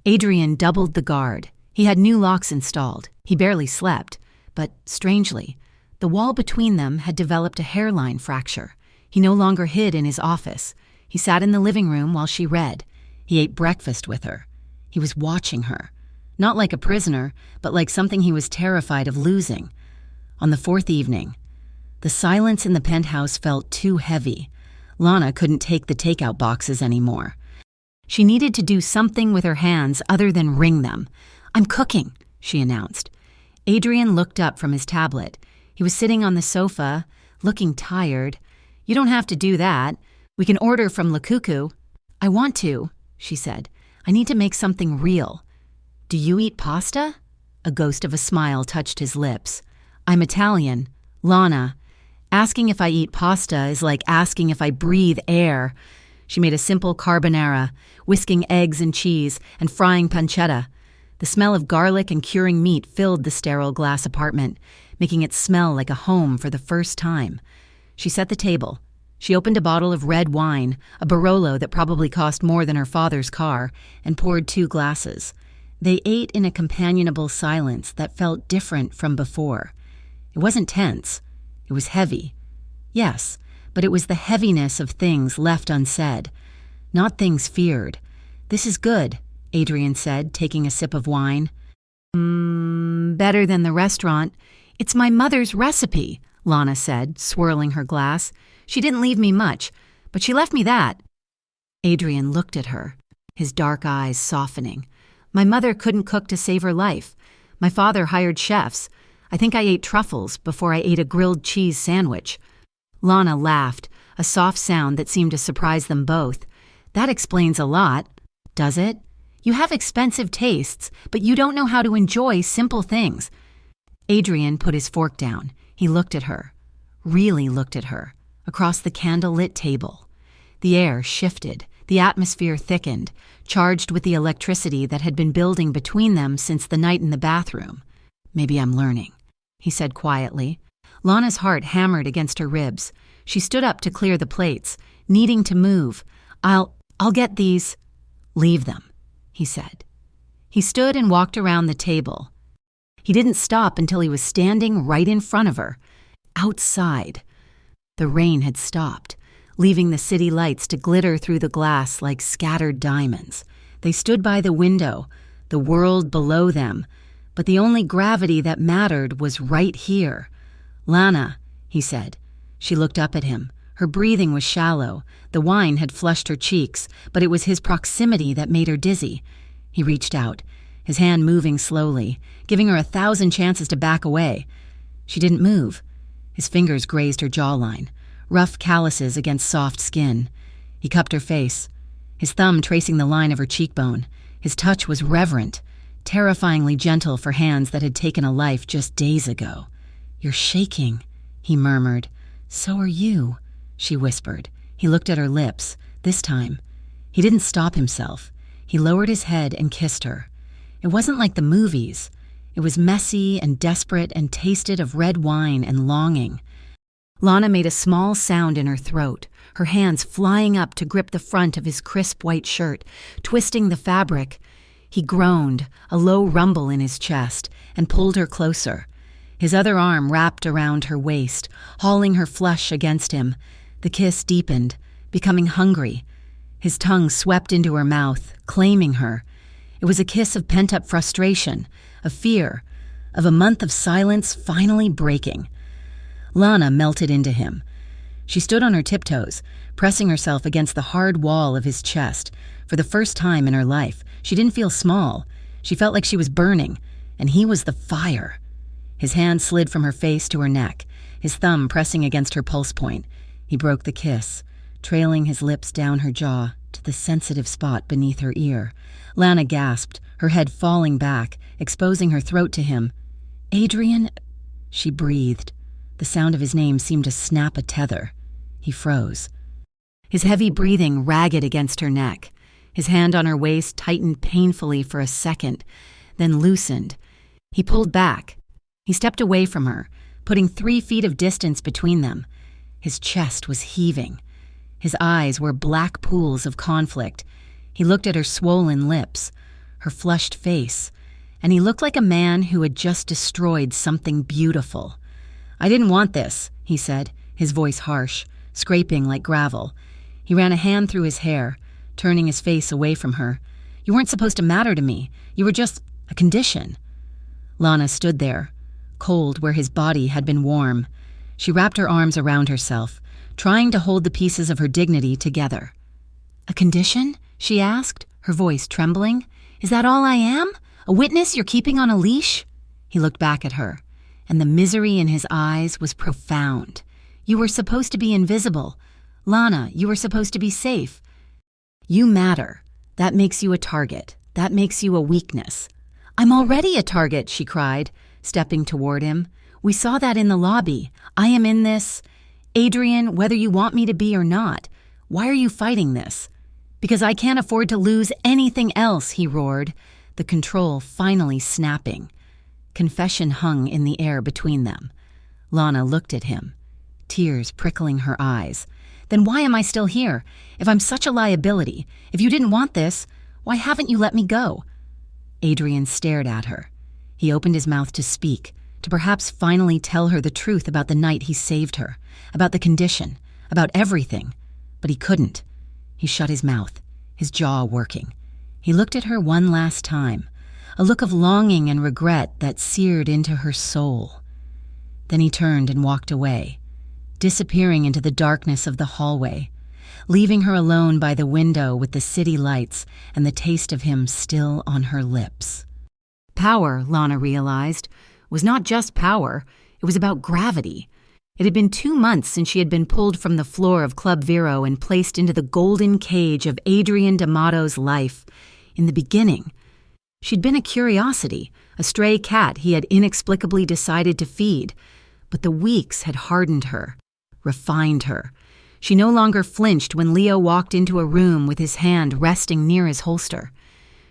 Adrian doubled the guard. He had new locks installed. He barely slept. But, strangely, the wall between them had developed a hairline fracture. He no longer hid in his office. He sat in the living room while she read. He ate breakfast with her. He was watching her. Not like a prisoner, but like something he was terrified of losing. On the 4th evening, the silence in the penthouse felt too heavy. Lana couldn't take the takeout boxes anymore. She needed to do something with her hands other than wring them. "I'm cooking," she announced. Adrian looked up from his tablet. He was sitting on the sofa, looking tired. "You don't have to do that. We can order from Le Cuckoo." "I want to," she said. "I need to make something real." "Do you eat pasta?" A ghost of a smile touched his lips. "I'm Italian. Lana. Asking if I eat pasta is like asking if I breathe air." She made a simple carbonara, whisking eggs and cheese and frying pancetta. The smell of garlic and curing meat filled the sterile glass apartment, making it smell like a home for the first time. She set the table. She opened a bottle of red wine, a Barolo that probably cost more than her father's car, and poured 2 glasses. They ate in a companionable silence that felt different from before. It wasn't tense. It was heavy. Yes, but it was the heaviness of things left unsaid, not things feared. "This is good," Adrian said, taking a sip of wine. Better than the restaurant. It's my mother's recipe, Lana said, swirling her glass. She didn't leave me much, but she left me that. Adrian looked at her, his dark eyes softening. My mother couldn't cook to save her life. My father hired chefs. I think I ate truffles before I ate a grilled cheese sandwich. Lana laughed, a soft sound that seemed to surprise them both. That explains a lot, does it? You have expensive tastes, but you don't know how to enjoy simple things. Adrian put his fork down. He looked at her, really looked at her, across the candle-lit table. The air shifted, the atmosphere thickened, charged with the electricity that had been building between them since the night in the bathroom. Maybe I'm learning, he said quietly. Lana's heart hammered against her ribs. She stood up to clear the plates, needing to move. I'll get these. Leave them, he said. He stood and walked around the table. He didn't stop until he was standing right in front of her, outside. The rain had stopped, leaving the city lights to glitter through the glass like scattered diamonds. They stood by the window, the world below them, but the only gravity that mattered was right here. Lana, he said. She looked up at him. Her breathing was shallow. The wine had flushed her cheeks, but it was his proximity that made her dizzy. He reached out, his hand moving slowly, giving her 1,000 chances to back away. She didn't move. His fingers grazed her jawline, rough calluses against soft skin. He cupped her face, his thumb tracing the line of her cheekbone. His touch was reverent, terrifyingly gentle for hands that had taken a life just days ago. You're shaking, he murmured. So are you, she whispered. He looked at her lips, this time. He didn't stop himself. He lowered his head and kissed her. It wasn't like the movies. It was messy and desperate and tasted of red wine and longing. Lana made a small sound in her throat, her hands flying up to grip the front of his crisp white shirt, twisting the fabric. He groaned, a low rumble in his chest, and pulled her closer. His other arm wrapped around her waist, hauling her flesh against him. The kiss deepened, becoming hungry. His tongue swept into her mouth, claiming her. It was a kiss of pent-up frustration, of fear, of a month of silence finally breaking. Lana melted into him. She stood on her tiptoes, pressing herself against the hard wall of his chest. For the first time in her life, she didn't feel small. She felt like she was burning, and he was the fire. His hand slid from her face to her neck, his thumb pressing against her pulse point. He broke the kiss, trailing his lips down her jaw to the sensitive spot beneath her ear. Lana gasped, her head falling back, exposing her throat to him. Adrian, she breathed. The sound of his name seemed to snap a tether. He froze. His heavy breathing ragged against her neck. His hand on her waist tightened painfully for a second, then loosened. He pulled back. He stepped away from her, putting 3 feet of distance between them. His chest was heaving. His eyes were black pools of conflict. He looked at her swollen lips, her flushed face, and he looked like a man who had just destroyed something beautiful. I didn't want this, he said, his voice harsh, scraping like gravel. He ran a hand through his hair, turning his face away from her. You weren't supposed to matter to me. You were just a condition. Lana stood there, cold where his body had been warm. She wrapped her arms around herself, trying to hold the pieces of her dignity together. A condition? She asked, her voice trembling. Is that all I am? A witness you're keeping on a leash? He looked back at her, and the misery in his eyes was profound. You were supposed to be invisible. Lana, you were supposed to be safe. You matter. That makes you a target. That makes you a weakness. I'm already a target, she cried, stepping toward him. We saw that in the lobby. I am in this. Adrian, whether you want me to be or not, why are you fighting this? Because I can't afford to lose anything else, he roared, the control finally snapping. Confession hung in the air between them. Lana looked at him, tears prickling her eyes. Then why am I still here? If I'm such a liability, if you didn't want this, why haven't you let me go? Adrian stared at her. He opened his mouth to speak, to perhaps finally tell her the truth about the night he saved her, about the condition, about everything. But he couldn't. He shut his mouth, his jaw working. He looked at her one last time, a look of longing and regret that seared into her soul. Then he turned and walked away, disappearing into the darkness of the hallway, leaving her alone by the window with the city lights and the taste of him still on her lips. Power, Lana realized, was not just power, it was about gravity. It had been 2 months since she had been pulled from the floor of Club Vero and placed into the golden cage of Adrian D'Amato's life. In the beginning, she'd been a curiosity, a stray cat he had inexplicably decided to feed. But the weeks had hardened her, refined her. She no longer flinched when Leo walked into a room with his hand resting near his holster.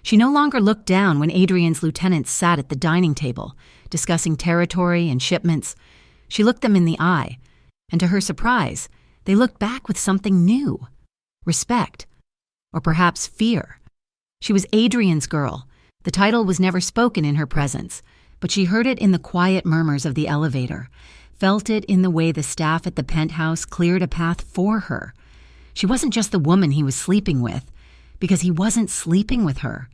She no longer looked down when Adrian's lieutenants sat at the dining table, discussing territory and shipments. She looked them in the eye, and to her surprise, they looked back with something new. Respect. Or perhaps fear. She was Adrian's girl. The title was never spoken in her presence, but she heard it in the quiet murmurs of the elevator, felt it in the way the staff at the penthouse cleared a path for her. She wasn't just the woman he was sleeping with, because he wasn't sleeping with her.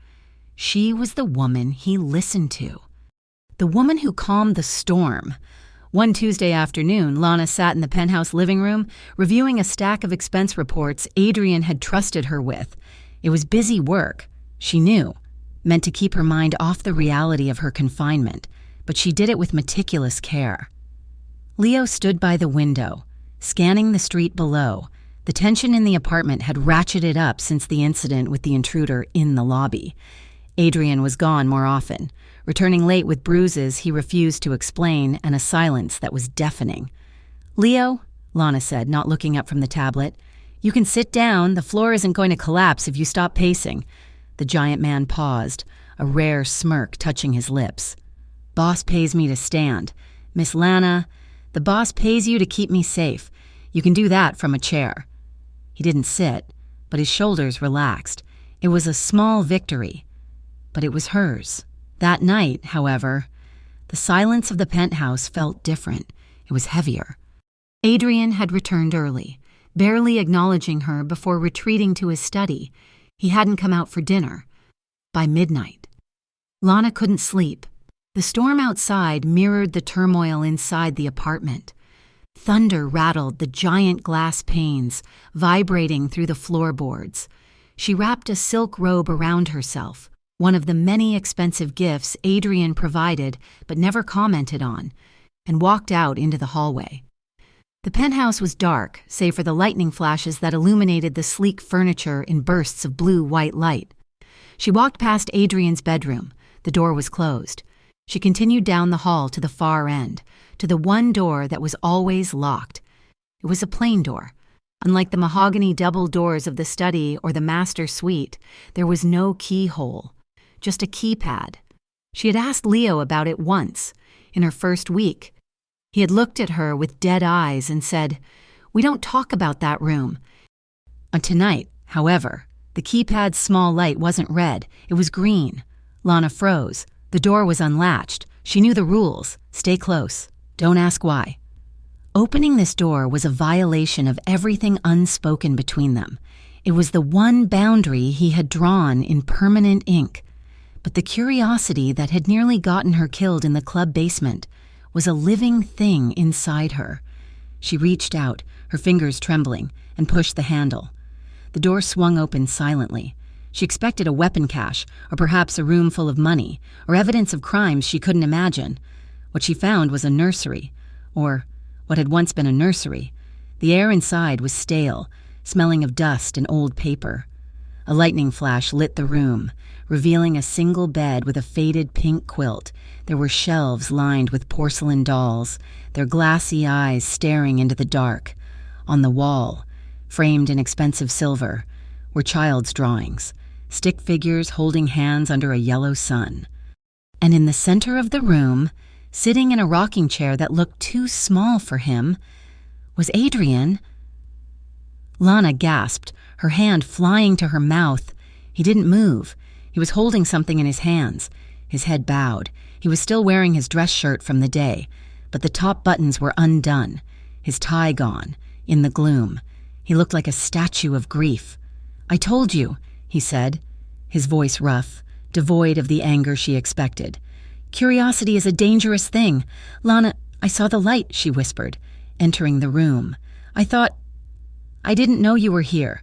She was the woman he listened to. The woman who calmed the storm. One Tuesday afternoon, Lana sat in the penthouse living room, reviewing a stack of expense reports Adrian had trusted her with. It was busy work, she knew, meant to keep her mind off the reality of her confinement, but she did it with meticulous care. Leo stood by the window, scanning the street below. The tension in the apartment had ratcheted up since the incident with the intruder in the lobby. Adrian was gone more often, returning late with bruises he refused to explain and a silence that was deafening. "Leo," Lana said, not looking up from the tablet, "you can sit down. The floor isn't going to collapse if you stop pacing." The giant man paused, a rare smirk touching his lips. "Boss pays me to stand. Miss Lana, the boss pays you to keep me safe. You can do that from a chair." He didn't sit, but his shoulders relaxed. It was a small victory, but it was hers. That night, however, the silence of the penthouse felt different. It was heavier. Adrian had returned early, barely acknowledging her before retreating to his study. He hadn't come out for dinner. By midnight, Lana couldn't sleep. The storm outside mirrored the turmoil inside the apartment. Thunder rattled the giant glass panes, vibrating through the floorboards. She wrapped a silk robe around herself, one of the many expensive gifts Adrian provided but never commented on, and walked out into the hallway. The penthouse was dark, save for the lightning flashes that illuminated the sleek furniture in bursts of blue-white light. She walked past Adrian's bedroom. The door was closed. She continued down the hall to the far end, to the one door that was always locked. It was a plain door. Unlike the mahogany double doors of the study or the master suite, there was no keyhole, just a keypad. She had asked Leo about it once, in her first week. He had looked at her with dead eyes and said, "We don't talk about that room." Tonight, however, the keypad's small light wasn't red, it was green. Lana froze. The door was unlatched. She knew the rules. Stay close. Don't ask why. Opening this door was a violation of everything unspoken between them. It was the one boundary he had drawn in permanent ink. But the curiosity that had nearly gotten her killed in the club basement was a living thing inside her. She reached out, her fingers trembling, and pushed the handle. The door swung open silently. She expected a weapon cache, or perhaps a room full of money, or evidence of crimes she couldn't imagine. What she found was a nursery, or what had once been a nursery. The air inside was stale, smelling of dust and old paper. A lightning flash lit the room, revealing a single bed with a faded pink quilt. There were shelves lined with porcelain dolls, their glassy eyes staring into the dark. On the wall, framed in expensive silver, were child's drawings, stick figures holding hands under a yellow sun. And in the center of the room, sitting in a rocking chair that looked too small for him, was Adrian. Lana gasped, her hand flying to her mouth. He didn't move. He was holding something in his hands. His head bowed. He was still wearing his dress shirt from the day, but the top buttons were undone, his tie gone. In the gloom, he looked like a statue of grief. "I told you," he said, his voice rough, devoid of the anger she expected. "Curiosity is a dangerous thing. Lana, I saw the light," she whispered, entering the room. I didn't know you were here."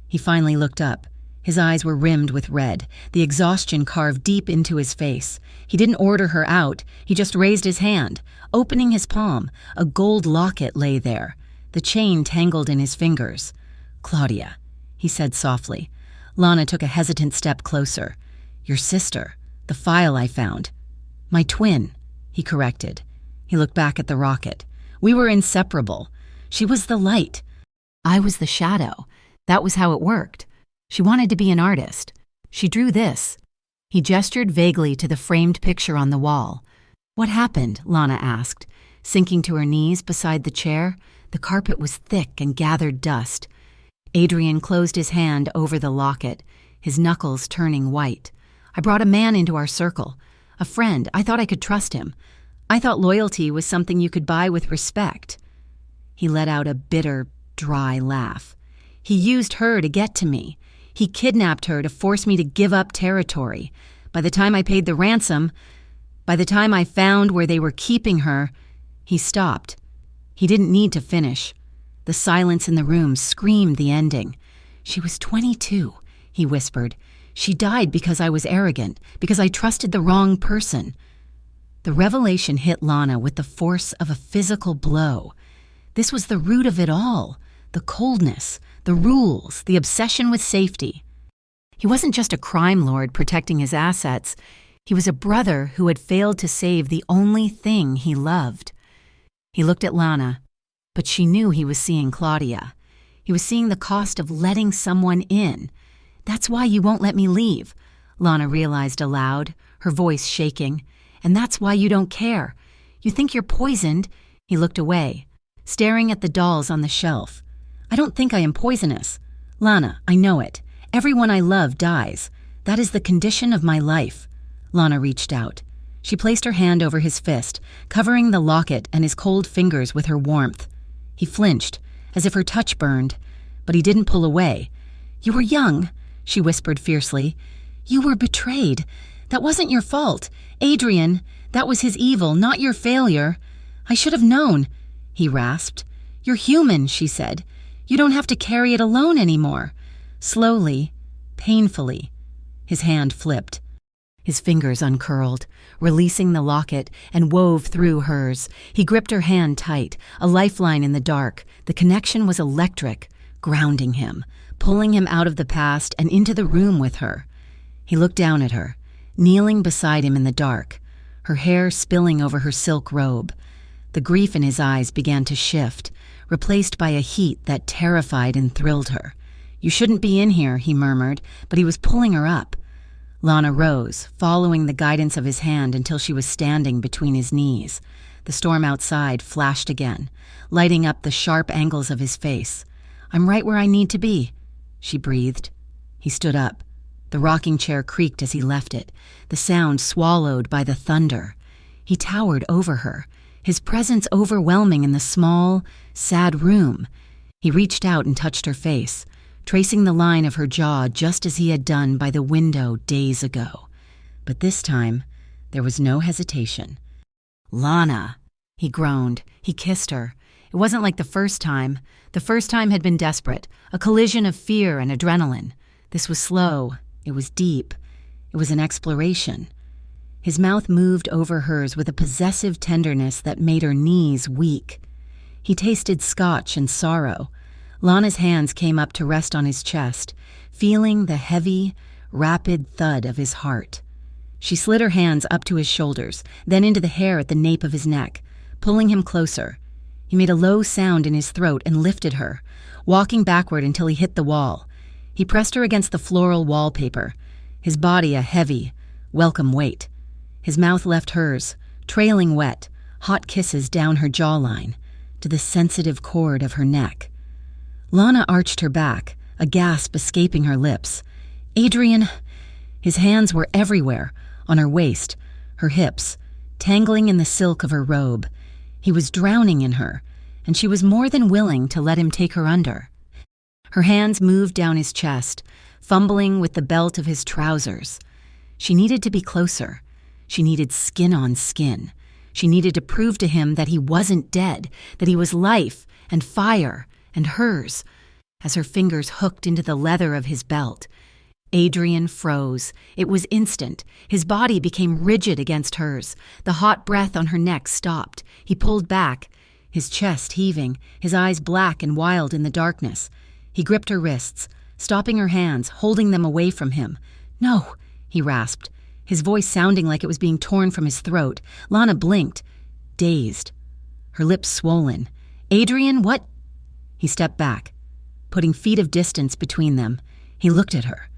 He finally looked up. His eyes were rimmed with red, the exhaustion carved deep into his face. He didn't order her out, he just raised his hand. Opening his palm, a gold locket lay there, the chain tangled in his fingers. "Claudia," he said softly. Lana took a hesitant step closer. "Your sister, the file I found." "My twin," he corrected. He looked back at the rocket. "We were inseparable. She was the light. I was the shadow. That was how it worked. She wanted to be an artist. She drew this." He gestured vaguely to the framed picture on the wall. "What happened?" Lana asked, sinking to her knees beside the chair. The carpet was thick and gathered dust. Adrian closed his hand over the locket, his knuckles turning white. "I brought a man into our circle. A friend. I thought I could trust him. I thought loyalty was something you could buy with respect." He let out a bitter, dry laugh. "He used her to get to me. He kidnapped her to force me to give up territory. By the time I paid the ransom, by the time I found where they were keeping her..." He stopped. He didn't need to finish. The silence in the room screamed the ending. "She was 22, he whispered. "She died because I was arrogant, because I trusted the wrong person." The revelation hit Lana with the force of a physical blow. This was the root of it all. The coldness, the rules, the obsession with safety. He wasn't just a crime lord protecting his assets. He was a brother who had failed to save the only thing he loved. He looked at Lana, but she knew he was seeing Claudia. He was seeing the cost of letting someone in. "That's why you won't let me leave," Lana realized aloud, her voice shaking. "And that's why you don't care. You think you're poisoned." He looked away, staring at the dolls on the shelf. "I don't think I am poisonous. Lana, I know it. Everyone I love dies. That is the condition of my life." Lana reached out. She placed her hand over his fist, covering the locket and his cold fingers with her warmth. He flinched, as if her touch burned, but he didn't pull away. "You were young," she whispered fiercely. "You were betrayed. That wasn't your fault. Adrian, that was his evil, not your failure. I should have known," he rasped. "You're human," she said. "You don't have to carry it alone anymore." Slowly, painfully, his hand flipped. His fingers uncurled, releasing the locket, and wove through hers. He gripped her hand tight, a lifeline in the dark. The connection was electric, grounding him, pulling him out of the past and into the room with her. He looked down at her, kneeling beside him in the dark, her hair spilling over her silk robe. The grief in his eyes began to shift, replaced by a heat that terrified and thrilled her. "You shouldn't be in here," he murmured, but he was pulling her up. Lana rose, following the guidance of his hand until she was standing between his knees. The storm outside flashed again, lighting up the sharp angles of his face. "I'm right where I need to be," she breathed. He stood up. The rocking chair creaked as he left it, the sound swallowed by the thunder. He towered over her, his presence overwhelming in the small, sad room. He reached out and touched her face, tracing the line of her jaw just as he had done by the window days ago. But this time, there was no hesitation. "Lana," he groaned. He kissed her. It wasn't like the first time. The first time had been desperate, a collision of fear and adrenaline. This was slow. It was deep. It was an exploration. His mouth moved over hers with a possessive tenderness that made her knees weak. He tasted scotch and sorrow. Lana's hands came up to rest on his chest, feeling the heavy, rapid thud of his heart. She slid her hands up to his shoulders, then into the hair at the nape of his neck, pulling him closer. He made a low sound in his throat and lifted her, walking backward until he hit the wall. He pressed her against the floral wallpaper, his body a heavy, welcome weight. His mouth left hers, trailing wet, hot kisses down her jawline, to the sensitive cord of her neck. Lana arched her back, a gasp escaping her lips. "Adrian!" His hands were everywhere, on her waist, her hips, tangling in the silk of her robe. He was drowning in her, and she was more than willing to let him take her under. Her hands moved down his chest, fumbling with the belt of his trousers. She needed to be closer. She needed skin on skin. She needed to prove to him that he wasn't dead, that he was life and fire and hers. As her fingers hooked into the leather of his belt, Adrian froze. It was instant. His body became rigid against hers. The hot breath on her neck stopped. He pulled back, his chest heaving, his eyes black and wild in the darkness. He gripped her wrists, stopping her hands, holding them away from him. "No," he rasped, his voice sounding like it was being torn from his throat. Lana blinked, dazed, her lips swollen. "Adrian, what?" He stepped back, putting feet of distance between them. He looked at her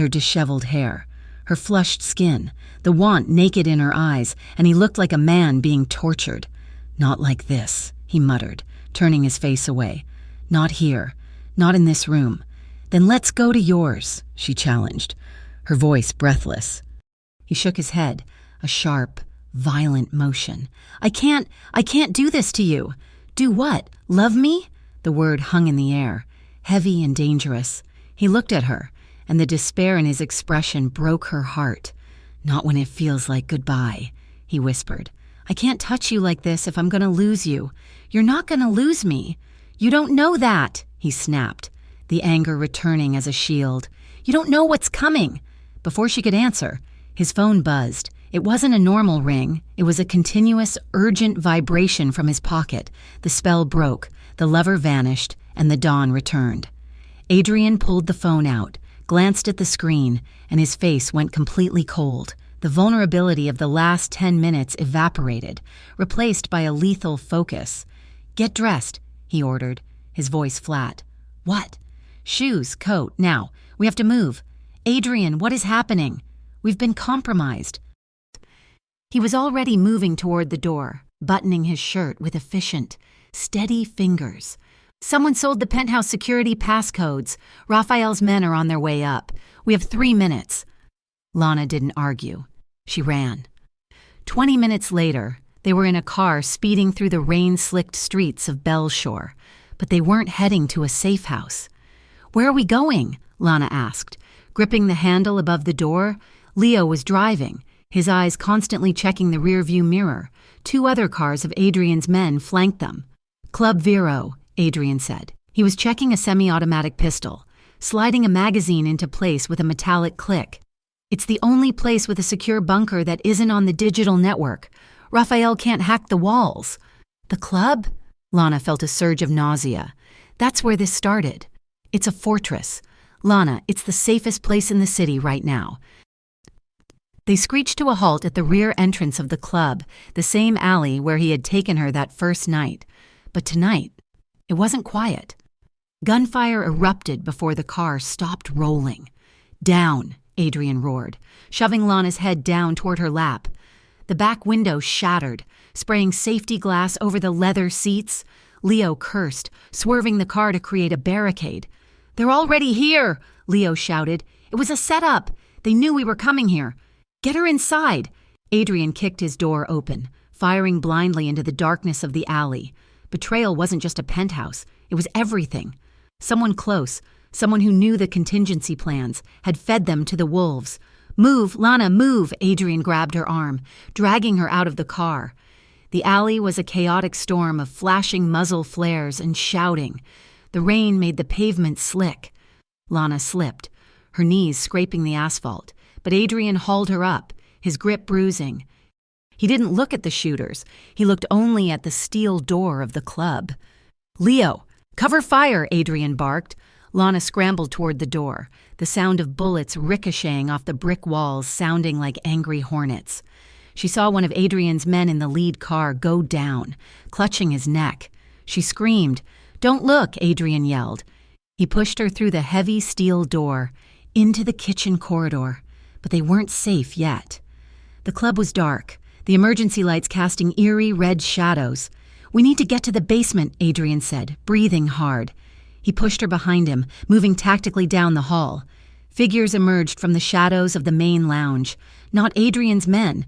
disheveled hair, her flushed skin, the want naked in her eyes, and he looked like a man being tortured. "Not like this," he muttered, turning his face away. "Not here, not in this room." "Then let's go to yours," she challenged, her voice breathless. He shook his head, a sharp, violent motion. I can't do this to you." "Do what? Love me?" The word hung in the air, heavy and dangerous. He looked at her, and the despair in his expression broke her heart. "Not when it feels like goodbye," he whispered. "I can't touch you like this if I'm going to lose you." "You're not going to lose me." "You don't know that," he snapped, the anger returning as a shield. "You don't know what's coming." Before she could answer, his phone buzzed. It wasn't a normal ring. It was a continuous, urgent vibration from his pocket. The spell broke, the lover vanished, and the dawn returned. Adrian pulled the phone out, glanced at the screen, and his face went completely cold. The vulnerability of the last 10 minutes evaporated, replaced by a lethal focus. "Get dressed," he ordered, his voice flat. "What?" "Shoes, coat, now. We have to move." "Adrian, what is happening?" "We've been compromised." He was already moving toward the door, buttoning his shirt with efficient, steady fingers. "Someone sold the penthouse security passcodes. Raphael's men are on their way up. We have 3 minutes. Lana didn't argue. She ran. 20 minutes later, they were in a car speeding through the rain-slicked streets of Bellshore, but they weren't heading to a safe house. "Where are we going?" Lana asked. Gripping the handle above the door, Leo was driving, his eyes constantly checking the rearview mirror. 2 other cars of Adrian's men flanked them. "Club Vero," Adrian said. He was checking a semi-automatic pistol, sliding a magazine into place with a metallic click. "It's the only place with a secure bunker that isn't on the digital network. Raphael can't hack the walls." "The club?" Lana felt a surge of nausea. "That's where this started. It's a fortress. Lana, it's the safest place in the city right now." They screeched to a halt at the rear entrance of the club, the same alley where he had taken her that first night. But tonight, it wasn't quiet. Gunfire erupted before the car stopped rolling. "Down," Adrian roared, shoving Lana's head down toward her lap. The back window shattered, spraying safety glass over the leather seats. Leo cursed, swerving the car to create a barricade. "They're already here," Leo shouted. "It was a setup. They knew we were coming here. Get her inside." Adrian kicked his door open, firing blindly into the darkness of the alley. Betrayal wasn't just a penthouse. It was everything. Someone close, someone who knew the contingency plans, had fed them to the wolves. "Move, Lana, move!" Adrian grabbed her arm, dragging her out of the car. The alley was a chaotic storm of flashing muzzle flares and shouting. The rain made the pavement slick. Lana slipped, her knees scraping the asphalt, but Adrian hauled her up, his grip bruising. He didn't look at the shooters. He looked only at the steel door of the club. "Leo, cover fire!" Adrian barked. Lana scrambled toward the door, the sound of bullets ricocheting off the brick walls sounding like angry hornets. She saw one of Adrian's men in the lead car go down, clutching his neck. She screamed. "Don't look!" Adrian yelled. He pushed her through the heavy steel door, into the kitchen corridor. But they weren't safe yet. The club was dark, the emergency lights casting eerie red shadows. "We need to get to the basement," Adrian said, breathing hard. He pushed her behind him, moving tactically down the hall. Figures emerged from the shadows of the main lounge. Not Adrian's men.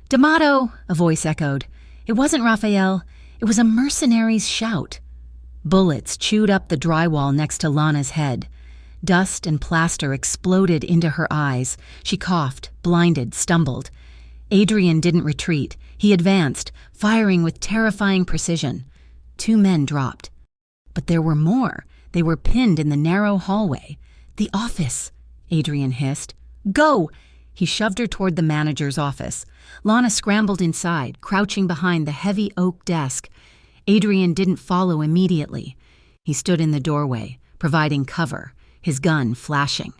"D'Amato!" a voice echoed. It wasn't Raphael. It was a mercenary's shout. Bullets chewed up the drywall next to Lana's head. Dust and plaster exploded into her eyes. She coughed, blinded, stumbled. Adrian didn't retreat. He advanced, firing with terrifying precision. 2 men dropped. But there were more. They were pinned in the narrow hallway. "The office," Adrian hissed. "Go!" He shoved her toward the manager's office. Lana scrambled inside, crouching behind the heavy oak desk. Adrian didn't follow immediately. He stood in the doorway, providing cover, his gun flashing.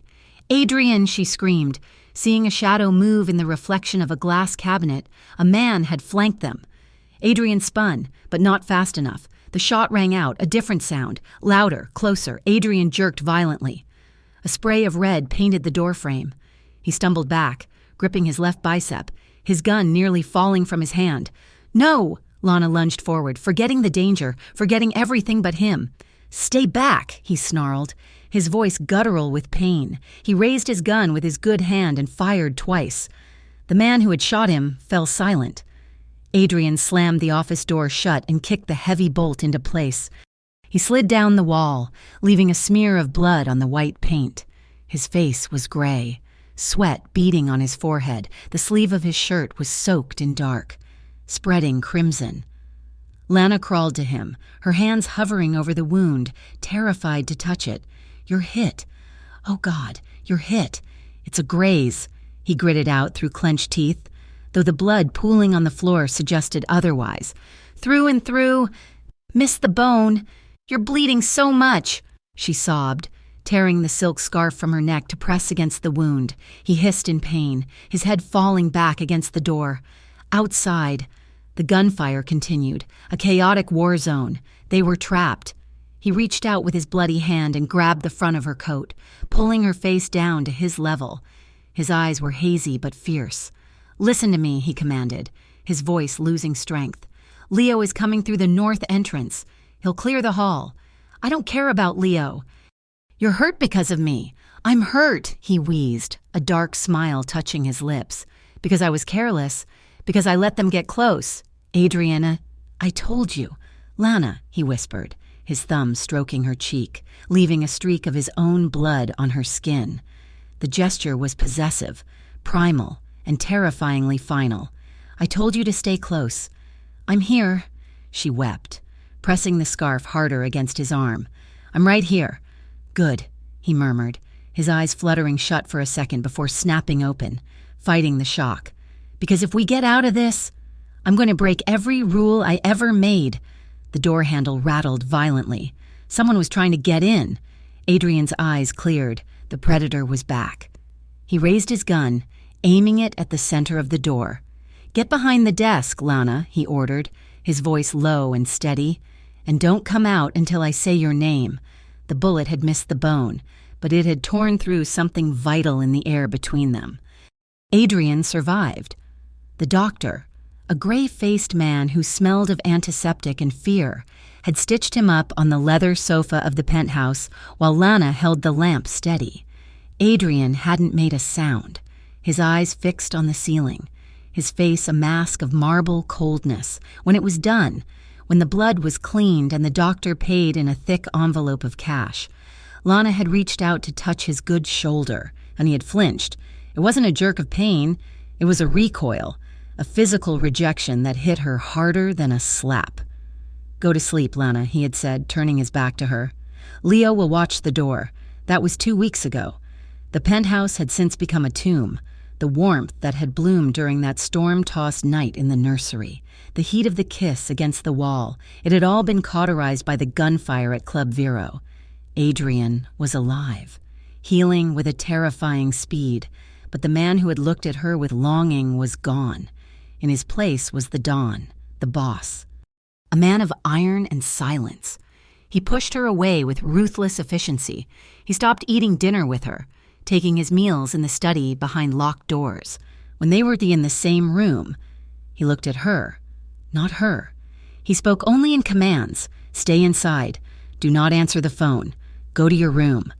"Adrian!" she screamed. Seeing a shadow move in the reflection of a glass cabinet, a man had flanked them. Adrian spun, but not fast enough. The shot rang out, a different sound, louder, closer. Adrian jerked violently. A spray of red painted the doorframe. He stumbled back, gripping his left bicep, his gun nearly falling from his hand. "No!" Lana lunged forward, forgetting the danger, forgetting everything but him. "Stay back!" he snarled, his voice guttural with pain. He raised his gun with his good hand and fired twice. The man who had shot him fell silent. Adrian slammed the office door shut and kicked the heavy bolt into place. He slid down the wall, leaving a smear of blood on the white paint. His face was gray, sweat beading on his forehead. The sleeve of his shirt was soaked in dark, spreading crimson. Lana crawled to him, her hands hovering over the wound, terrified to touch it. "You're hit. Oh, God, you're hit. It's a graze," he gritted out through clenched teeth, though the blood pooling on the floor suggested otherwise. "Through and through. Missed the bone. You're bleeding so much," she sobbed, tearing the silk scarf from her neck to press against the wound. He hissed in pain, his head falling back against the door. Outside, the gunfire continued, a chaotic war zone. They were trapped. He reached out with his bloody hand and grabbed the front of her coat, pulling her face down to his level. His eyes were hazy but fierce. "Listen to me," he commanded, his voice losing strength. "Leo is coming through the north entrance. He'll clear the hall. I don't care about Leo. You're hurt because of me. I'm hurt," he wheezed, a dark smile touching his lips. "Because I was careless. Because I let them get close. Adriana, I told you." "Lana," he whispered, his thumb stroking her cheek, leaving a streak of his own blood on her skin. The gesture was possessive, primal, and terrifyingly final. "I told you to stay close. I'm here," she wept, pressing the scarf harder against his arm. "I'm right here." "Good," he murmured, his eyes fluttering shut for a second before snapping open, fighting the shock. "Because if we get out of this, I'm going to break every rule I ever made." The door handle rattled violently. Someone was trying to get in. Adrian's eyes cleared. The predator was back. He raised his gun, aiming it at the center of the door. "Get behind the desk, Lana," he ordered, his voice low and steady. "And don't come out until I say your name." The bullet had missed the bone, but it had torn through something vital in the air between them. Adrian survived. The doctor, a gray-faced man who smelled of antiseptic and fear, had stitched him up on the leather sofa of the penthouse while Lana held the lamp steady. Adrian hadn't made a sound, his eyes fixed on the ceiling, his face a mask of marble coldness. When it was done, when the blood was cleaned and the doctor paid in a thick envelope of cash, Lana had reached out to touch his good shoulder, and he had flinched. It wasn't a jerk of pain, it was a recoil, a physical rejection that hit her harder than a slap. "Go to sleep, Lana," he had said, turning his back to her. "Leo will watch the door. That was 2 weeks ago." The penthouse had since become a tomb, the warmth that had bloomed during that storm-tossed night in the nursery, the heat of the kiss against the wall. It had all been cauterized by the gunfire at Club Vero. Adrian was alive, healing with a terrifying speed, but the man who had looked at her with longing was gone. In his place was the Don, the boss, a man of iron and silence. He pushed her away with ruthless efficiency. He stopped eating dinner with her, taking his meals in the study behind locked doors. When they were in the same room, he looked at her, not her. He spoke only in commands. "Stay inside. Do not answer the phone. Go to your room."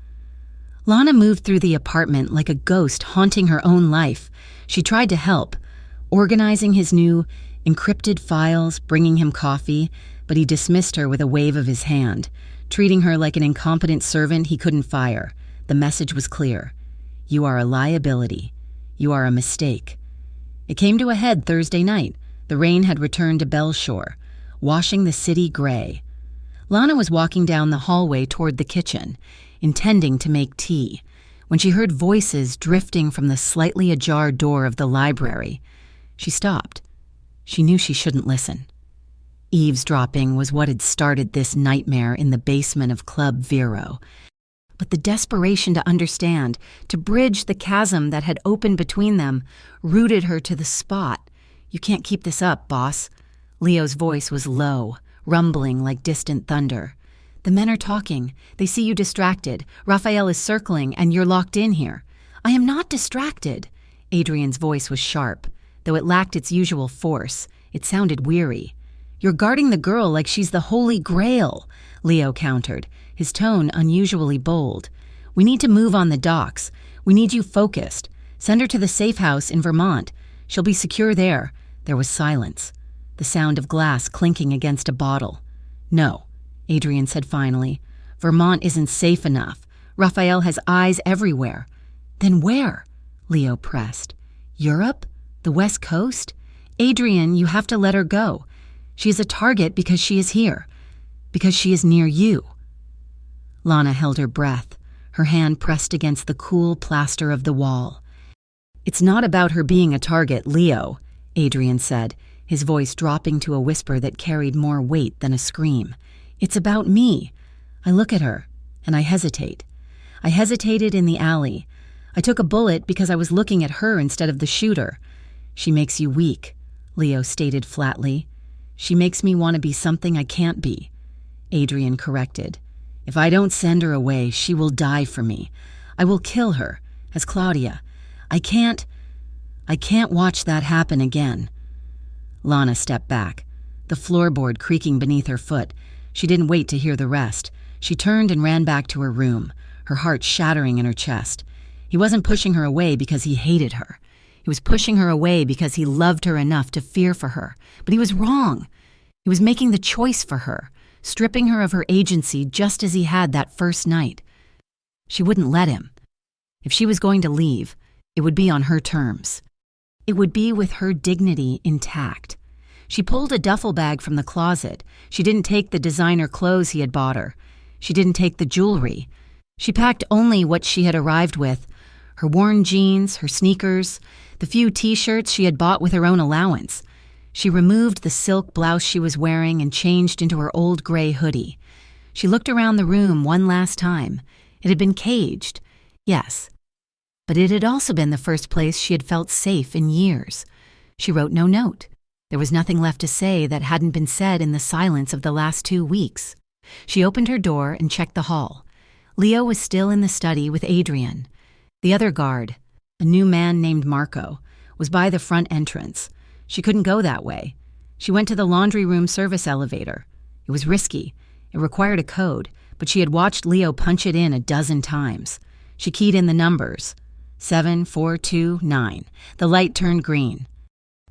Lana moved through the apartment like a ghost haunting her own life. She tried to help, organizing his new encrypted files, bringing him coffee, but he dismissed her with a wave of his hand, treating her like an incompetent servant he couldn't fire. The message was clear. You are a liability. You are a mistake. It came to a head Thursday night. The rain had returned to Bellshore, washing the city gray. Lana was walking down the hallway toward the kitchen, intending to make tea, when she heard voices drifting from the slightly ajar door of the library. She stopped. She knew she shouldn't listen. Eavesdropping was what had started this nightmare in the basement of Club Vero. But the desperation to understand, to bridge the chasm that had opened between them, rooted her to the spot. You can't keep this up, boss. Leo's voice was low, rumbling like distant thunder. The men are talking. They see you distracted. Raphael is circling, and you're locked in here. I am not distracted. Adrian's voice was sharp. Though it lacked its usual force, it sounded weary. You're guarding the girl like she's the Holy Grail, Leo countered, his tone unusually bold. We need to move on the docks. We need you focused. Send her to the safe house in Vermont. She'll be secure there. There was silence. The sound of glass clinking against a bottle. No, Adrian said finally. Vermont isn't safe enough. Raphael has eyes everywhere. Then where? Leo pressed. Europe? The West Coast? Adrian, you have to let her go. She is a target because she is here. Because she is near you. Lana held her breath, her hand pressed against the cool plaster of the wall. It's not about her being a target, Leo, Adrian said, his voice dropping to a whisper that carried more weight than a scream. It's about me. I look at her, and I hesitate. I hesitated in the alley. I took a bullet because I was looking at her instead of the shooter. She makes you weak, Leo stated flatly. She makes me want to be something I can't be, Adrian corrected. If I don't send her away, she will die for me. I will kill her, as Claudia. I can't watch that happen again. Lana stepped back, the floorboard creaking beneath her foot. She didn't wait to hear the rest. She turned and ran back to her room, her heart shattering in her chest. He wasn't pushing her away because he hated her. He was pushing her away because he loved her enough to fear for her. But he was wrong. He was making the choice for her, stripping her of her agency just as he had that first night. She wouldn't let him. If she was going to leave, it would be on her terms. It would be with her dignity intact. She pulled a duffel bag from the closet. She didn't take the designer clothes he had bought her. She didn't take the jewelry. She packed only what she had arrived with, her worn jeans, her sneakers, the few T-shirts she had bought with her own allowance. She removed the silk blouse she was wearing and changed into her old gray hoodie. She looked around the room one last time. It had been caged, yes, but it had also been the first place she had felt safe in years. She wrote no note. There was nothing left to say that hadn't been said in the silence of the last 2 weeks. She opened her door and checked the hall. Leo was still in the study with Adrian. The other guard, a new man named Marco, was by the front entrance. She couldn't go that way. She went to the laundry room service elevator. It was risky. It required a code, but she had watched Leo punch it in a dozen times. She keyed in the numbers. 7429. The light turned green.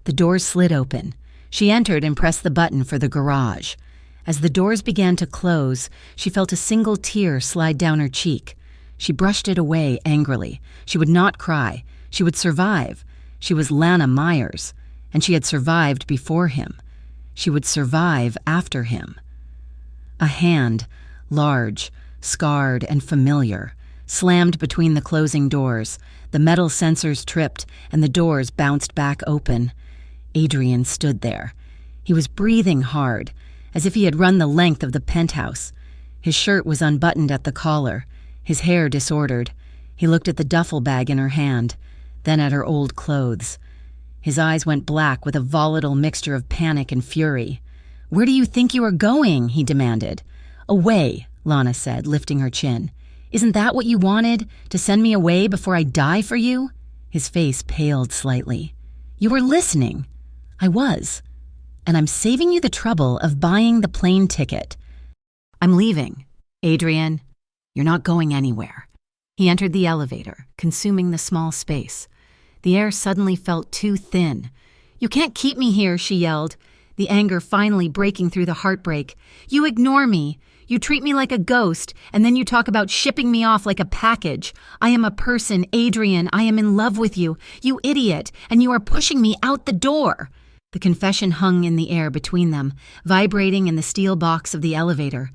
The doors slid open. She entered and pressed the button for the garage. As the doors began to close, she felt a single tear slide down her cheek. She brushed it away angrily. She would not cry. She would survive. She was Lana Myers, and she had survived before him. She would survive after him. A hand, large, scarred, and familiar, slammed between the closing doors. The metal sensors tripped, and the doors bounced back open. Adrian stood there. He was breathing hard, as if he had run the length of the penthouse. His shirt was unbuttoned at the collar, his hair disordered. He looked at the duffel bag in her hand, then at her old clothes. His eyes went black with a volatile mixture of panic and fury. "Where do you think you are going?" he demanded. "Away," Lana said, lifting her chin. "Isn't that what you wanted, to send me away before I die for you?" His face paled slightly. "You were listening." "I was. And I'm saving you the trouble of buying the plane ticket." "I'm leaving. Adrian, you're not going anywhere." He entered the elevator, consuming the small space. The air suddenly felt too thin. "You can't keep me here," she yelled, the anger finally breaking through the heartbreak. "You ignore me. You treat me like a ghost, and then you talk about shipping me off like a package. I am a person, Adrian. I am in love with you. You idiot, and you are pushing me out the door." The confession hung in the air between them, vibrating in the steel box of the elevator.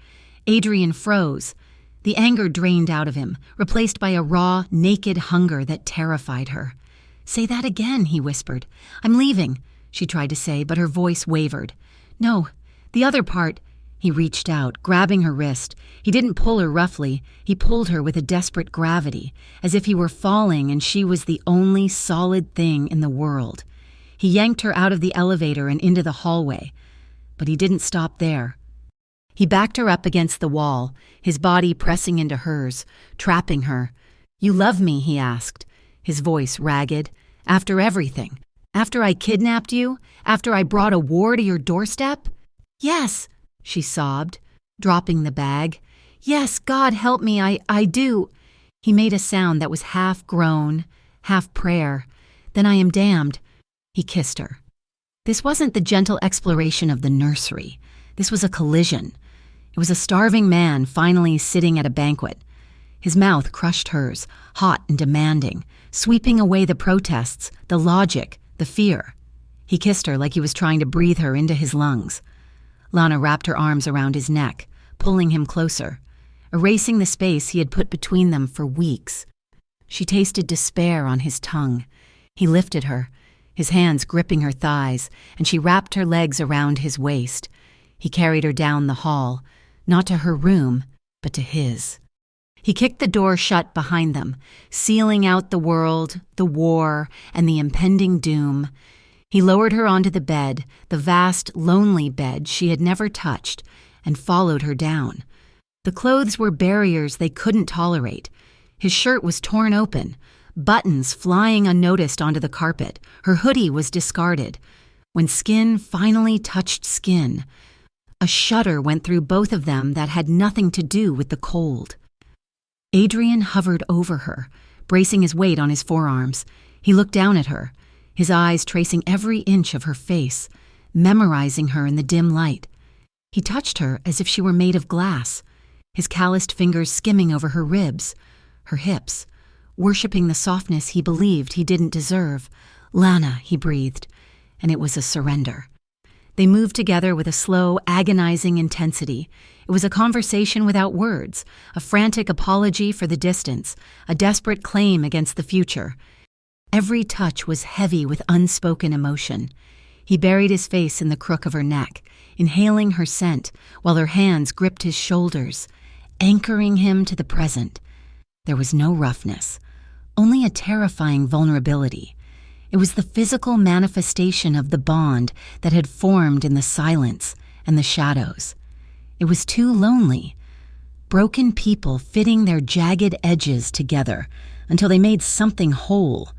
Adrian froze. The anger drained out of him, replaced by a raw, naked hunger that terrified her. "Say that again," he whispered. "I'm leaving," she tried to say, but her voice wavered. "No, the other part." He reached out, grabbing her wrist. He didn't pull her roughly. He pulled her with a desperate gravity, as if he were falling and she was the only solid thing in the world. He yanked her out of the elevator and into the hallway. But he didn't stop there. He backed her up against the wall, his body pressing into hers, trapping her. "You love me?" he asked, his voice ragged. "After everything? After I kidnapped you? After I brought a war to your doorstep?" "Yes," she sobbed, dropping the bag. "Yes, God help me, I do." He made a sound that was half groan, half prayer. "Then I am damned." He kissed her. This wasn't the gentle exploration of the nursery. This was a collision. It was a starving man finally sitting at a banquet. His mouth crushed hers, hot and demanding, sweeping away the protests, the logic, the fear. He kissed her like he was trying to breathe her into his lungs. Lana wrapped her arms around his neck, pulling him closer, erasing the space he had put between them for weeks. She tasted despair on his tongue. He lifted her, his hands gripping her thighs, and she wrapped her legs around his waist. He carried her down the hall, not to her room, but to his. He kicked the door shut behind them, sealing out the world, the war, and the impending doom. He lowered her onto the bed, the vast, lonely bed she had never touched, and followed her down. The clothes were barriers they couldn't tolerate. His shirt was torn open, buttons flying unnoticed onto the carpet. Her hoodie was discarded. When skin finally touched skin, a shudder went through both of them that had nothing to do with the cold. Adrian hovered over her, bracing his weight on his forearms. He looked down at her, his eyes tracing every inch of her face, memorizing her in the dim light. He touched her as if she were made of glass, his calloused fingers skimming over her ribs, her hips, worshipping the softness he believed he didn't deserve. "Lana," he breathed, and it was a surrender. They moved together with a slow, agonizing intensity. It was a conversation without words, a frantic apology for the distance, a desperate claim against the future. Every touch was heavy with unspoken emotion. He buried his face in the crook of her neck, inhaling her scent, while her hands gripped his shoulders, anchoring him to the present. There was no roughness, only a terrifying vulnerability. It was the physical manifestation of the bond that had formed in the silence and the shadows. It was too lonely. Broken people fitting their jagged edges together until they made something whole.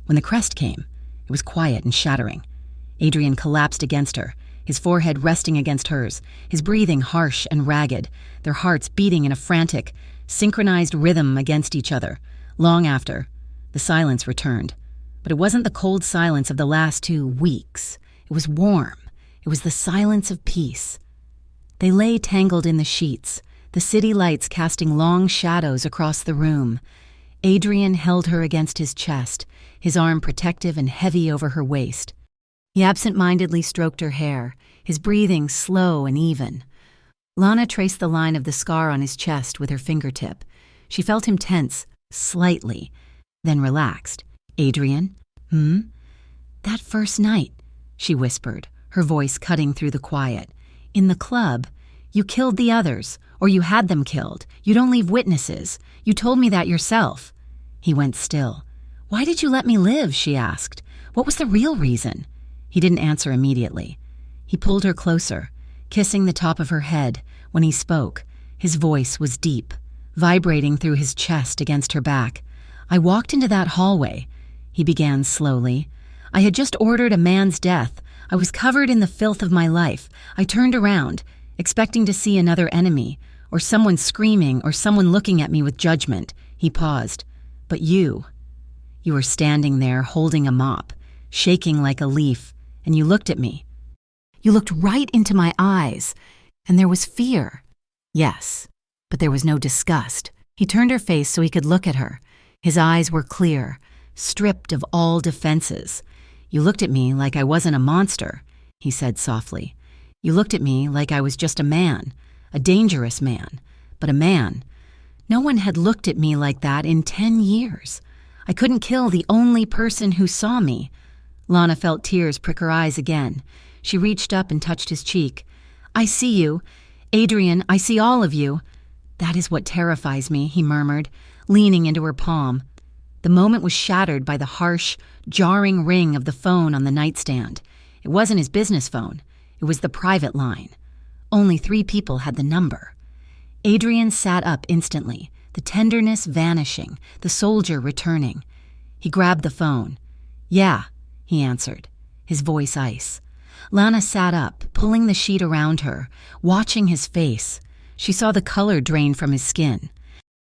When the crest came, it was quiet and shattering. Adrian collapsed against her, his forehead resting against hers, his breathing harsh and ragged, their hearts beating in a frantic, synchronized rhythm against each other. Long after, the silence returned. But it wasn't the cold silence of the last 2 weeks. It was warm. It was the silence of peace. They lay tangled in the sheets, the city lights casting long shadows across the room. Adrian held her against his chest, his arm protective and heavy over her waist. He absent-mindedly stroked her hair, his breathing slow and even. Lana traced the line of the scar on his chest with her fingertip. She felt him tense, slightly, then relaxed. "Adrian? That first night," she whispered, her voice cutting through the quiet. "In the club, you killed the others, or you had them killed. You don't leave witnesses. You told me that yourself." He went still. "Why did you let me live?" she asked. "What was the real reason?" He didn't answer immediately. He pulled her closer, kissing the top of her head. When he spoke, his voice was deep, vibrating through his chest against her back. "I walked into that hallway," he began slowly. "I had just ordered a man's death. I was covered in the filth of my life. I turned around, expecting to see another enemy, or someone screaming, or someone looking at me with judgment." He paused. "But you were standing there holding a mop, shaking like a leaf, and you looked at me. You looked right into my eyes, and there was fear. Yes, but there was no disgust. He turned her face so he could look at her. His eyes were clear, stripped of all defenses. You looked at me like I wasn't a monster, he said softly. You looked at me like I was just a man, a dangerous man, but a man. No one had looked at me like that in 10 years. I couldn't kill the only person who saw me. Lana felt tears prick her eyes again. She reached up and touched his cheek. I see you. Adrian, I see all of you. That is what terrifies me, he murmured, leaning into her palm. The moment was shattered by the harsh, jarring ring of the phone on the nightstand. It wasn't his business phone. It was the private line. Only 3 people had the number. Adrian sat up instantly, the tenderness vanishing, the soldier returning. He grabbed the phone. Yeah, he answered, his voice ice. Lana sat up, pulling the sheet around her, watching his face. She saw the color drain from his skin.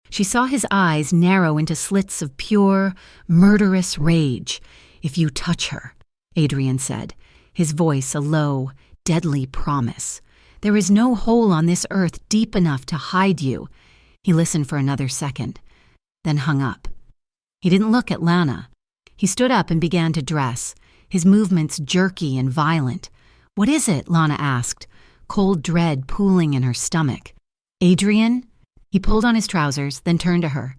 She saw his eyes narrow into slits of pure, murderous rage. If you touch her, Adrian said, his voice a low, deadly promise. There is no hole on this earth deep enough to hide you. He listened for another second, then hung up. He didn't look at Lana. He stood up and began to dress, his movements jerky and violent. What is it? Lana asked, cold dread pooling in her stomach. Adrian? He pulled on his trousers, then turned to her.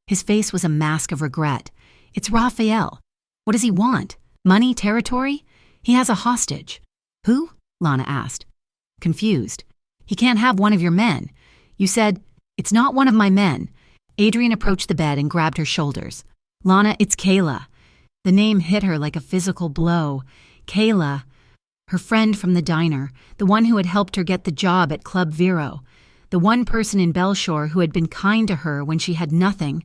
His face was a mask of regret. It's Raphael. What does he want? Money, territory? He has a hostage. Who? Lana asked, confused. He can't have one of your men. You said, it's not one of my men. Adrian approached the bed and grabbed her shoulders. Lana, it's Kayla. The name hit her like a physical blow. Kayla, her friend from the diner, the one who had helped her get the job at Club Vero, the one person in Belshore who had been kind to her when she had nothing.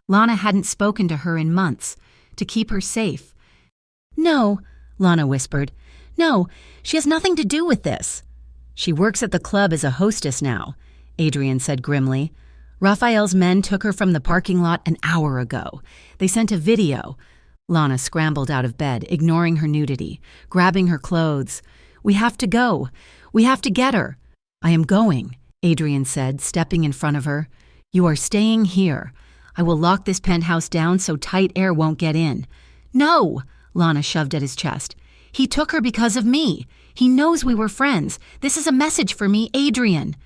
Lana hadn't spoken to her in months, to keep her safe. No, Lana whispered. No, she has nothing to do with this. She works at the club as a hostess now, Adrian said grimly. Raphael's men took her from the parking lot an hour ago. They sent a video. Lana scrambled out of bed, ignoring her nudity, grabbing her clothes. We have to go. We have to get her. I am going, Adrian said, stepping in front of her. You are staying here. I will lock this penthouse down so tight air won't get in. No, Lana shoved at his chest. He took her because of me. He knows we were friends. This is a message for me, Adrian.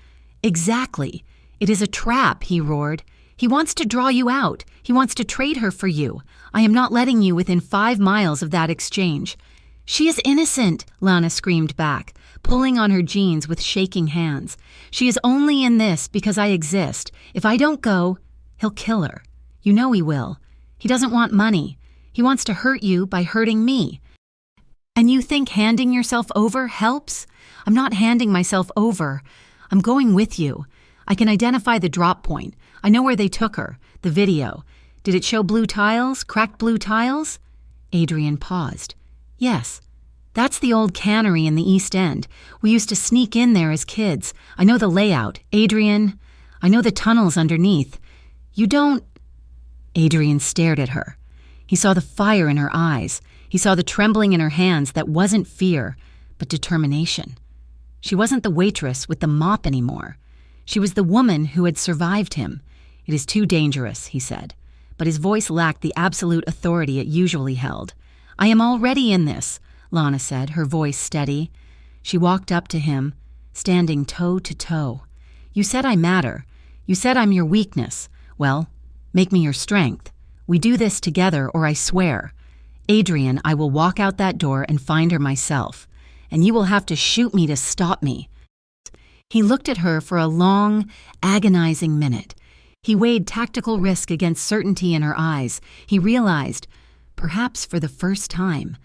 Exactly. It is a trap, he roared. He wants to draw you out. He wants to trade her for you. I am not letting you within 5 miles of that exchange. She is innocent, Lana screamed back, pulling on her jeans with shaking hands. She is only in this because I exist. If I don't go, he'll kill her. You know he will. He doesn't want money. He wants to hurt you by hurting me. And you think handing yourself over helps? I'm not handing myself over. I'm going with you. I can identify the drop point. I know where they took her. The video. Did it show blue tiles? Cracked blue tiles? Adrian paused. Yes. That's the old cannery in the East End. We used to sneak in there as kids. I know the layout. Adrian, I know the tunnels underneath. You don't... Adrian stared at her. He saw the fire in her eyes. He saw the trembling in her hands that wasn't fear, but determination. She wasn't the waitress with the mop anymore. She was the woman who had survived him. It is too dangerous, he said, but his voice lacked the absolute authority it usually held. I am already in this, Lana said, her voice steady. She walked up to him, standing toe to toe. You said I matter. You said I'm your weakness. Well, make me your strength. We do this together, or I swear. Adrian, I will walk out that door and find her myself, and you will have to shoot me to stop me. He looked at her for a long, agonizing minute. He weighed tactical risk against certainty in her eyes. He realized, perhaps for the first time,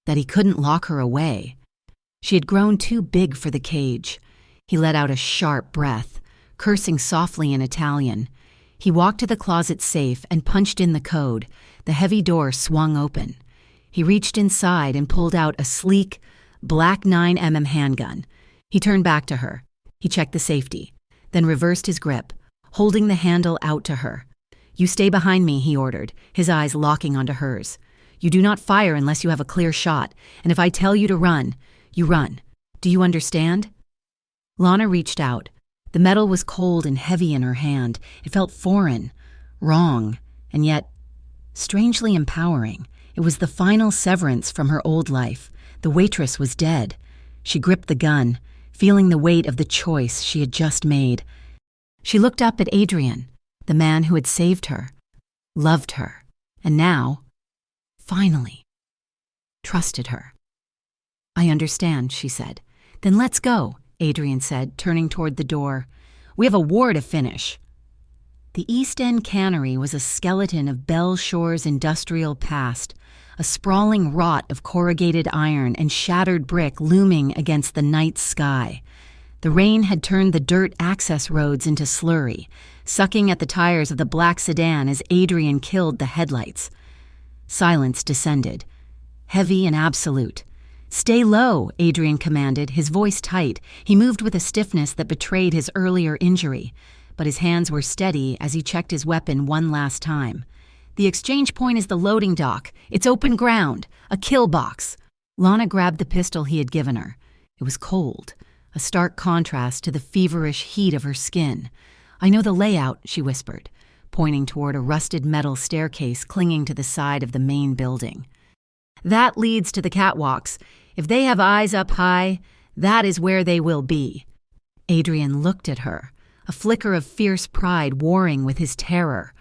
that he couldn't lock her away. She had grown too big for the cage. He let out a sharp breath, cursing softly in Italian. He walked to the closet safe and punched in the code. The heavy door swung open. He reached inside and pulled out a sleek, black 9mm handgun. He turned back to her. He checked the safety, then reversed his grip, holding the handle out to her. You stay behind me, he ordered, his eyes locking onto hers. You do not fire unless you have a clear shot, and if I tell you to run, you run. Do you understand? Lana reached out, The metal was cold and heavy in her hand. It felt foreign, wrong, and yet strangely empowering. It was the final severance from her old life. The waitress was dead. She gripped the gun, feeling the weight of the choice she had just made. She looked up at Adrian, the man who had saved her, loved her, and now, finally, trusted her. "I understand," she said. "Then let's go," Adrian said, turning toward the door. "We have a war to finish." The East End Cannery was a skeleton of Bell Shore's industrial past, a sprawling rot of corrugated iron and shattered brick looming against the night sky. The rain had turned the dirt access roads into slurry, sucking at the tires of the black sedan as Adrian killed the headlights. Silence descended, heavy and absolute. "Stay low," Adrian commanded, his voice tight. He moved with a stiffness that betrayed his earlier injury, but his hands were steady as he checked his weapon one last time. "The exchange point is the loading dock. It's open ground, a kill box." Lana grabbed the pistol he had given her. It was cold, a stark contrast to the feverish heat of her skin. "I know the layout," she whispered, pointing toward a rusted metal staircase clinging to the side of the main building. "That leads to the catwalks. If they have eyes up high, that is where they will be." Adrian looked at her, a flicker of fierce pride warring with his terror.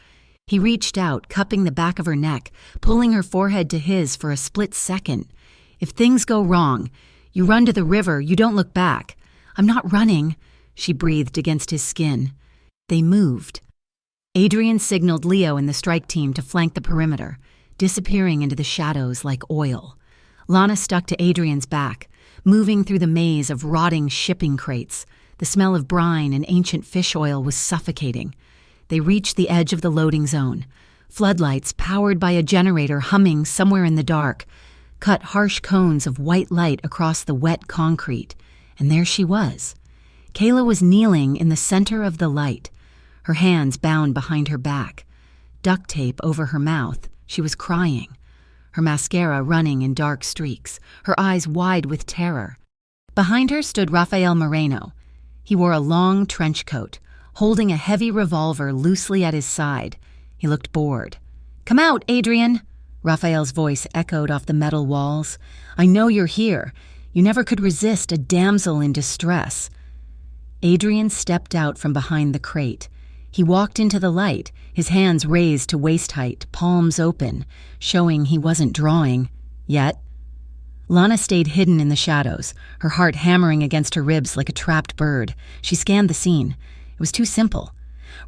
He reached out, cupping the back of her neck, pulling her forehead to his for a split second. "If things go wrong, you run to the river, you don't look back." "I'm not running," she breathed against his skin. They moved. Adrian signaled Leo and the strike team to flank the perimeter, disappearing into the shadows like oil. Lana stuck to Adrian's back, moving through the maze of rotting shipping crates. The smell of brine and ancient fish oil was suffocating. They reached the edge of the loading zone. Floodlights, powered by a generator humming somewhere in the dark, cut harsh cones of white light across the wet concrete. And there she was. Kayla was kneeling in the center of the light, her hands bound behind her back, duct tape over her mouth. She was crying, her mascara running in dark streaks, her eyes wide with terror. Behind her stood Rafael Moreno. He wore a long trench coat, holding a heavy revolver loosely at his side. He looked bored. "Come out, Adrian!" Rafael's voice echoed off the metal walls. "I know you're here. You never could resist a damsel in distress." Adrian stepped out from behind the crate. He walked into the light, his hands raised to waist height, palms open, showing he wasn't drawing yet. Lana stayed hidden in the shadows, her heart hammering against her ribs like a trapped bird. She scanned the scene. It was too simple.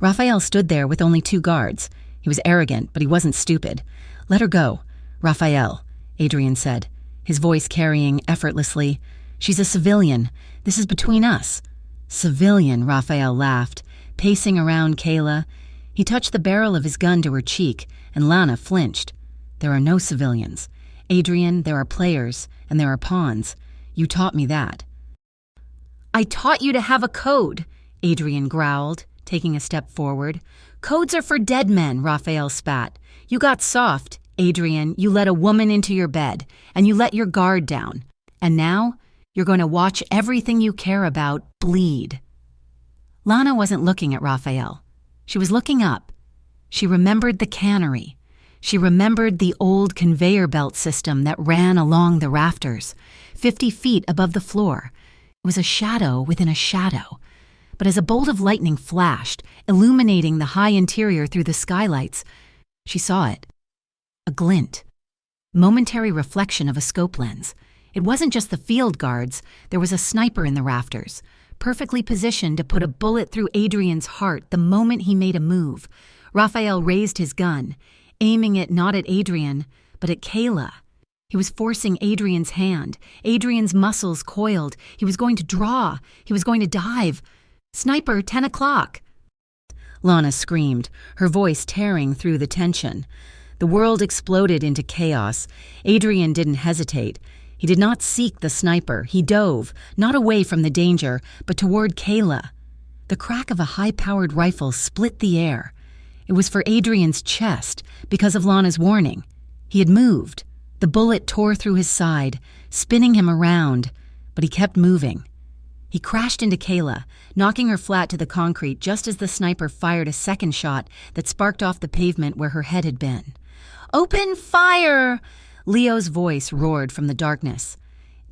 Rafael stood there with only 2 guards. He was arrogant, but he wasn't stupid. "Let her go, Rafael," Adrian said, his voice carrying effortlessly. "She's a civilian. This is between us." "Civilian," Rafael laughed, pacing around Kayla. He touched the barrel of his gun to her cheek, and Lana flinched. "There are no civilians. Adrian, there are players, and there are pawns. You taught me that." "I taught you to have a code," Adrian growled, taking a step forward. "Codes are for dead men," Rafael spat. "You got soft, Adrian. You let a woman into your bed, and you let your guard down. And now, you're going to watch everything you care about bleed." Lana wasn't looking at Rafael. She was looking up. She remembered the cannery. She remembered the old conveyor belt system that ran along the rafters, 50 feet above the floor. It was a shadow within a shadow. But as a bolt of lightning flashed, illuminating the high interior through the skylights, she saw it. A glint. Momentary reflection of a scope lens. It wasn't just the field guards. There was a sniper in the rafters, perfectly positioned to put a bullet through Adrian's heart the moment he made a move. Rafael raised his gun, aiming it not at Adrian, but at Kayla. He was forcing Adrian's hand. Adrian's muscles coiled. He was going to draw. He was going to dive. "Sniper, 10 o'clock!" Lana screamed, her voice tearing through the tension. The world exploded into chaos. Adrian didn't hesitate. He did not seek the sniper. He dove, not away from the danger, but toward Kayla. The crack of a high-powered rifle split the air. It was for Adrian's chest, because of Lana's warning. He had moved. The bullet tore through his side, spinning him around, but he kept moving. He crashed into Kayla, knocking her flat to the concrete just as the sniper fired a second shot that sparked off the pavement where her head had been. "Open fire!" Leo's voice roared from the darkness.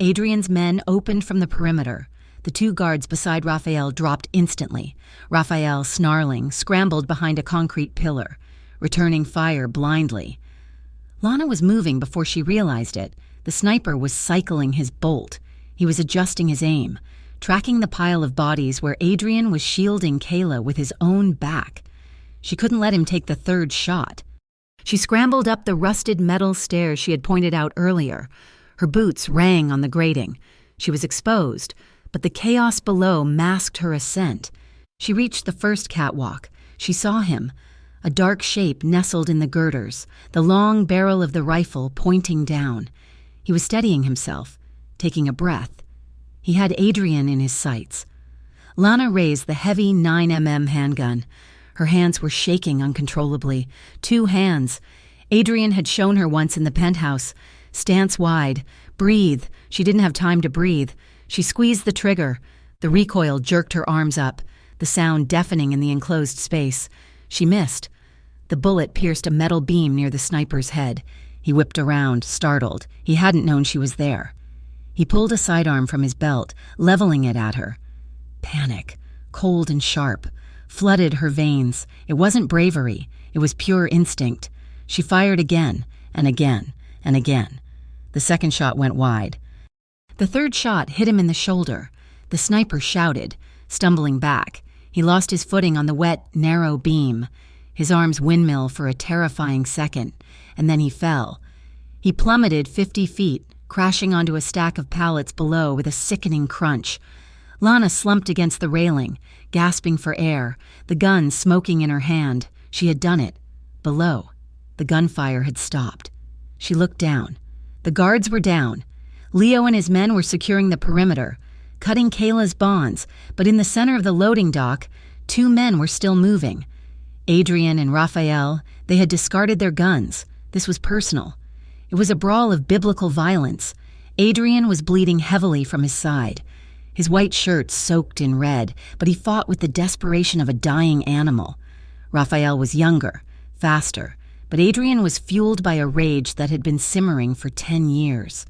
Adrian's men opened from the perimeter. The two guards beside Raphael dropped instantly. Raphael, snarling, scrambled behind a concrete pillar, returning fire blindly. Lana was moving before she realized it. The sniper was cycling his bolt. He was adjusting his aim, tracking the pile of bodies where Adrian was shielding Kayla with his own back. She couldn't let him take the third shot. She scrambled up the rusted metal stairs she had pointed out earlier. Her boots rang on the grating. She was exposed, but the chaos below masked her ascent. She reached the first catwalk. She saw him, a dark shape nestled in the girders, the long barrel of the rifle pointing down. He was steadying himself, taking a breath. He had Adrian in his sights. Lana raised the heavy 9mm handgun. Her hands were shaking uncontrollably. 2 hands. Adrian had shown her once in the penthouse. Stance wide. Breathe. She didn't have time to breathe. She squeezed the trigger. The recoil jerked her arms up, the sound deafening in the enclosed space. She missed. The bullet pierced a metal beam near the sniper's head. He whipped around, startled. He hadn't known she was there. He pulled a sidearm from his belt, leveling it at her. Panic, cold and sharp, flooded her veins. It wasn't bravery. It was pure instinct. She fired again, and again, and again. The second shot went wide. The third shot hit him in the shoulder. The sniper shouted, stumbling back. He lost his footing on the wet, narrow beam. His arms windmill for a terrifying second, and then he fell. He plummeted 50 feet, crashing onto a stack of pallets below with a sickening crunch. Lana slumped against the railing, gasping for air, the gun smoking in her hand. She had done it. Below, the gunfire had stopped. She looked down. The guards were down. Leo and his men were securing the perimeter, cutting Kayla's bonds, but in the center of the loading dock, 2 men were still moving. Adrian and Raphael, they had discarded their guns. This was personal. It was a brawl of biblical violence. Adrian was bleeding heavily from his side. His white shirt soaked in red, but he fought with the desperation of a dying animal. Raphael was younger, faster, but Adrian was fueled by a rage that had been simmering for 10 years.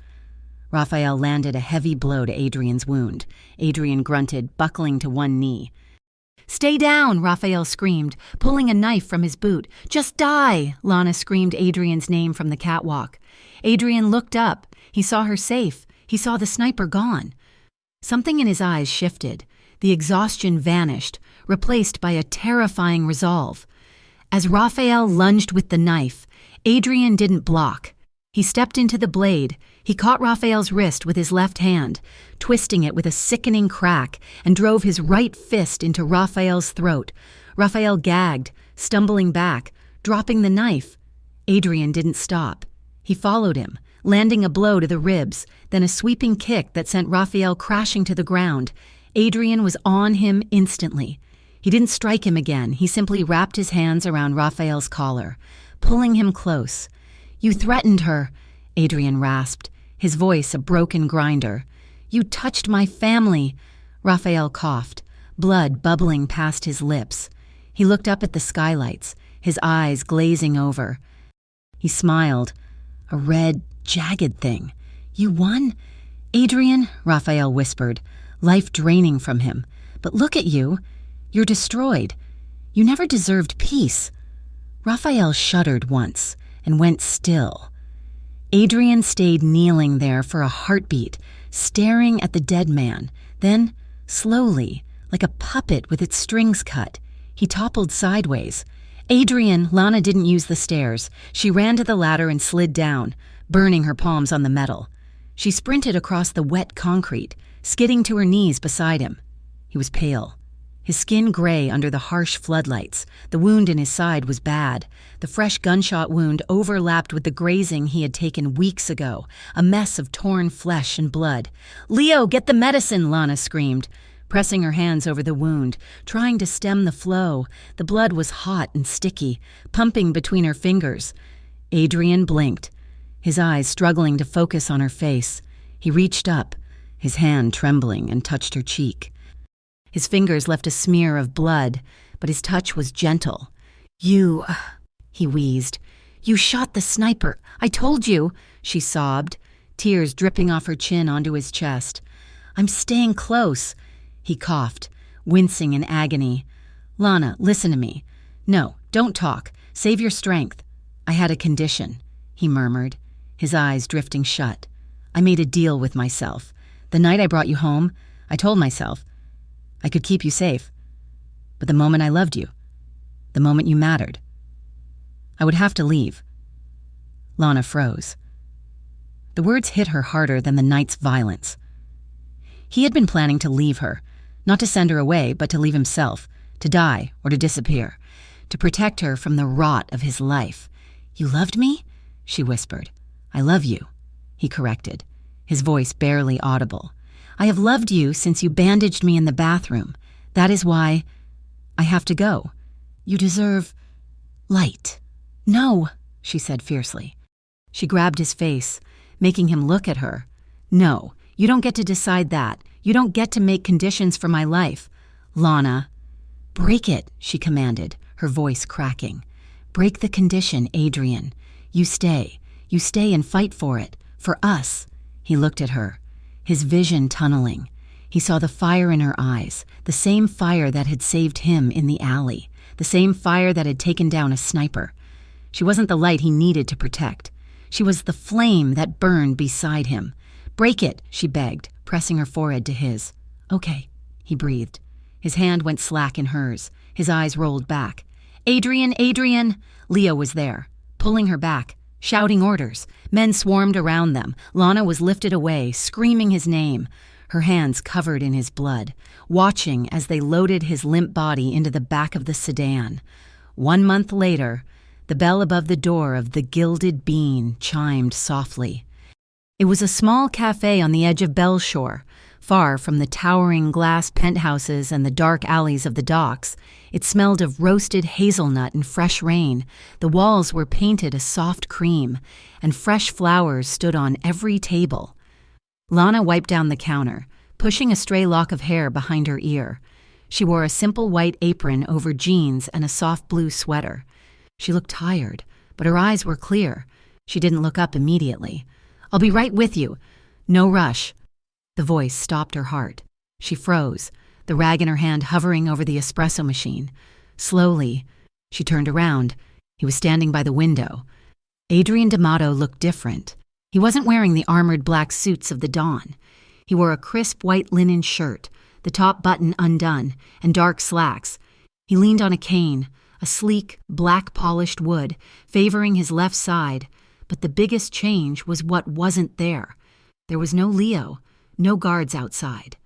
Raphael landed a heavy blow to Adrian's wound. Adrian grunted, buckling to one knee. "Stay down," Raphael screamed, pulling a knife from his boot. "Just die," Lana screamed Adrian's name from the catwalk. Adrian looked up. He saw her safe. He saw the sniper gone. Something in his eyes shifted. The exhaustion vanished, replaced by a terrifying resolve. As Raphael lunged with the knife, Adrian didn't block. He stepped into the blade. He caught Raphael's wrist with his left hand, twisting it with a sickening crack, and drove his right fist into Raphael's throat. Raphael gagged, stumbling back, dropping the knife. Adrian didn't stop. He followed him, landing a blow to the ribs, then a sweeping kick that sent Raphael crashing to the ground. Adrian was on him instantly. He didn't strike him again. He simply wrapped his hands around Raphael's collar, pulling him close. "You threatened her," Adrian rasped, his voice a broken grinder. "You touched my family." Raphael coughed, blood bubbling past his lips. He looked up at the skylights, his eyes glazing over. He smiled, a red, jagged thing. "You won?" "Adrian," Raphael whispered, life draining from him. "But look at you. You're destroyed. You never deserved peace." Raphael shuddered once and went still. Adrian stayed kneeling there for a heartbeat, staring at the dead man. Then, slowly, like a puppet with its strings cut, he toppled sideways. "Adrian!" Lana didn't use the stairs. She ran to the ladder and slid down, burning her palms on the metal. She sprinted across the wet concrete, skidding to her knees beside him. He was pale, his skin gray under the harsh floodlights. The wound in his side was bad. The fresh gunshot wound overlapped with the grazing he had taken weeks ago, a mess of torn flesh and blood. "Leo, get the medicine!" Lana screamed, pressing her hands over the wound, trying to stem the flow. The blood was hot and sticky, pumping between her fingers. Adrian blinked, his eyes struggling to focus on her face. He reached up, his hand trembling, and touched her cheek. His fingers left a smear of blood, but his touch was gentle. "You," he wheezed. "You shot the sniper. I told you," she sobbed, tears dripping off her chin onto his chest. "I'm staying close," he coughed, wincing in agony. "Lana, listen to me. No, don't talk. Save your strength. I had a condition," he murmured, his eyes drifting shut. "I made a deal with myself. The night I brought you home, I told myself I could keep you safe. But the moment I loved you, the moment you mattered, I would have to leave." Lana froze. The words hit her harder than the night's violence. He had been planning to leave her, not to send her away, but to leave himself, to die or to disappear, to protect her from the rot of his life. "You loved me?" she whispered. "I love you," he corrected, his voice barely audible. "I have loved you since you bandaged me in the bathroom. That is why I have to go. You deserve light." "No," she said fiercely. She grabbed his face, making him look at her. "No, you don't get to decide that. You don't get to make conditions for my life. Lana." "Break it," she commanded, her voice cracking. "Break the condition, Adrian. You stay and fight for it, for us." He looked at her, his vision tunneling. He saw the fire in her eyes, the same fire that had saved him in the alley, the same fire that had taken down a sniper. She wasn't the light he needed to protect. She was the flame that burned beside him. "Break it," she begged, pressing her forehead to his. "Okay," he breathed. His hand went slack in hers. His eyes rolled back. "Adrian, Adrian!" Leo was there, pulling her back, shouting orders. Men swarmed around them. Lana was lifted away, screaming his name, her hands covered in his blood, watching as they loaded his limp body into the back of the sedan. 1 month later, the bell above the door of the Gilded Bean chimed softly. It was a small cafe on the edge of Bellshore, far from the towering glass penthouses and the dark alleys of the docks. It smelled of roasted hazelnut and fresh rain. The walls were painted a soft cream, and fresh flowers stood on every table. Lana wiped down the counter, pushing a stray lock of hair behind her ear. She wore a simple white apron over jeans and a soft blue sweater. She looked tired, but her eyes were clear. She didn't look up immediately. "I'll be right with you. No rush." The voice stopped her heart. She froze, the rag in her hand hovering over the espresso machine. Slowly, she turned around. He was standing by the window. Adrian D'Amato looked different. He wasn't wearing the armored black suits of the dawn. He wore a crisp white linen shirt, the top button undone, and dark slacks. He leaned on a cane, a sleek, black-polished wood, favoring his left side. But the biggest change was what wasn't there. There was no Leo, no guards outside,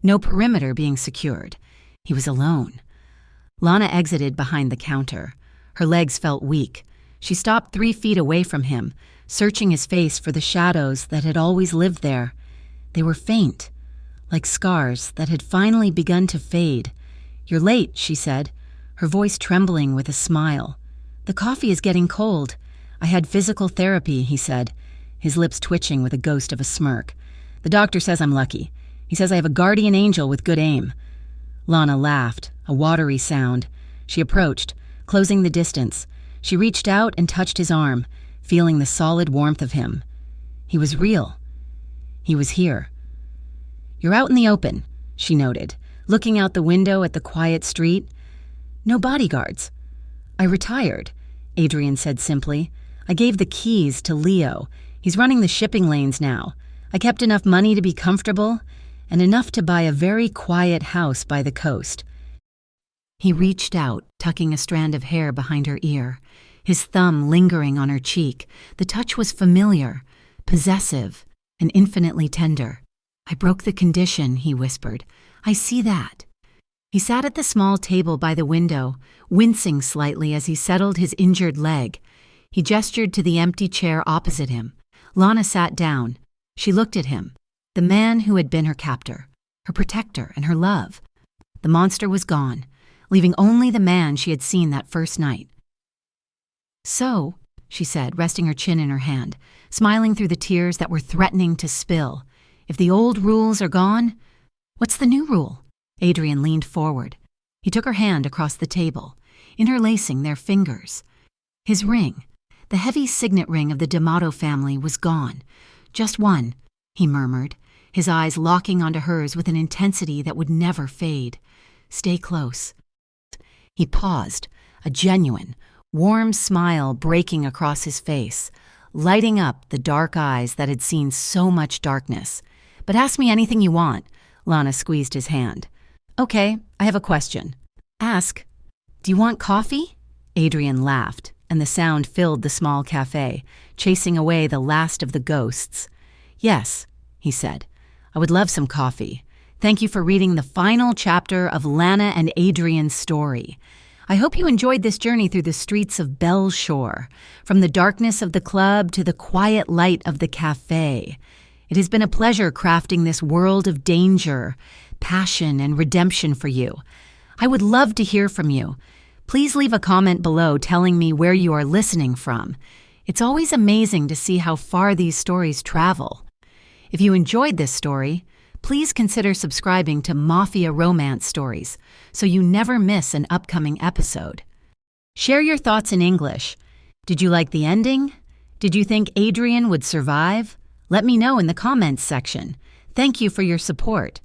no perimeter being secured. He was alone. Lana exited behind the counter. Her legs felt weak. She stopped 3 feet away from him, searching his face for the shadows that had always lived there. They were faint, like scars that had finally begun to fade. "You're late," she said, her voice trembling with a smile. "The coffee is getting cold." "I had physical therapy," he said, his lips twitching with a ghost of a smirk. "The doctor says I'm lucky. He says I have a guardian angel with good aim." Lana laughed, a watery sound. She approached, closing the distance. She reached out and touched his arm, feeling the solid warmth of him. He was real. He was here. "You're out in the open," she noted, looking out the window at the quiet street. "No bodyguards." "I retired," Adrian said simply. "I gave the keys to Leo. He's running the shipping lanes now. I kept enough money to be comfortable and enough to buy a very quiet house by the coast." He reached out, tucking a strand of hair behind her ear, his thumb lingering on her cheek. The touch was familiar, possessive, and infinitely tender. "I broke the condition," he whispered. "I see that." He sat at the small table by the window, wincing slightly as he settled his injured leg. He gestured to the empty chair opposite him. Lana sat down. She looked at him, the man who had been her captor, her protector, and her love. The monster was gone, leaving only the man she had seen that first night. "So," she said, resting her chin in her hand, smiling through the tears that were threatening to spill, If the old rules are gone, what's the new rule? Adrian leaned forward. He took her hand across the table, interlacing their fingers. His ring, the heavy signet ring of the D'Amato family, was gone. Just one, he murmured, his eyes locking onto hers with an intensity that would never fade. Stay close. He paused, a genuine, warm smile breaking across his face, lighting up the dark eyes that had seen so much darkness. But ask me anything you want. Lana squeezed his hand. Okay, I have a question. Ask. Do you want coffee? Adrian laughed, and the sound filled the small cafe, chasing away the last of the ghosts. Yes, he said. I would love some coffee. Thank you for reading the final chapter of Lana and Adrian's story. I hope you enjoyed this journey through the streets of Belle Shore, from the darkness of the club to the quiet light of the cafe. It has been a pleasure crafting this world of danger, passion, and redemption for you. I would love to hear from you. Please leave a comment below telling me where you are listening from. It's always amazing to see how far these stories travel. If you enjoyed this story, please consider subscribing to Mafia Romance Stories so you never miss an upcoming episode. Share your thoughts in English. Did you like the ending? Did you think Adrian would survive? Let me know in the comments section. Thank you for your support.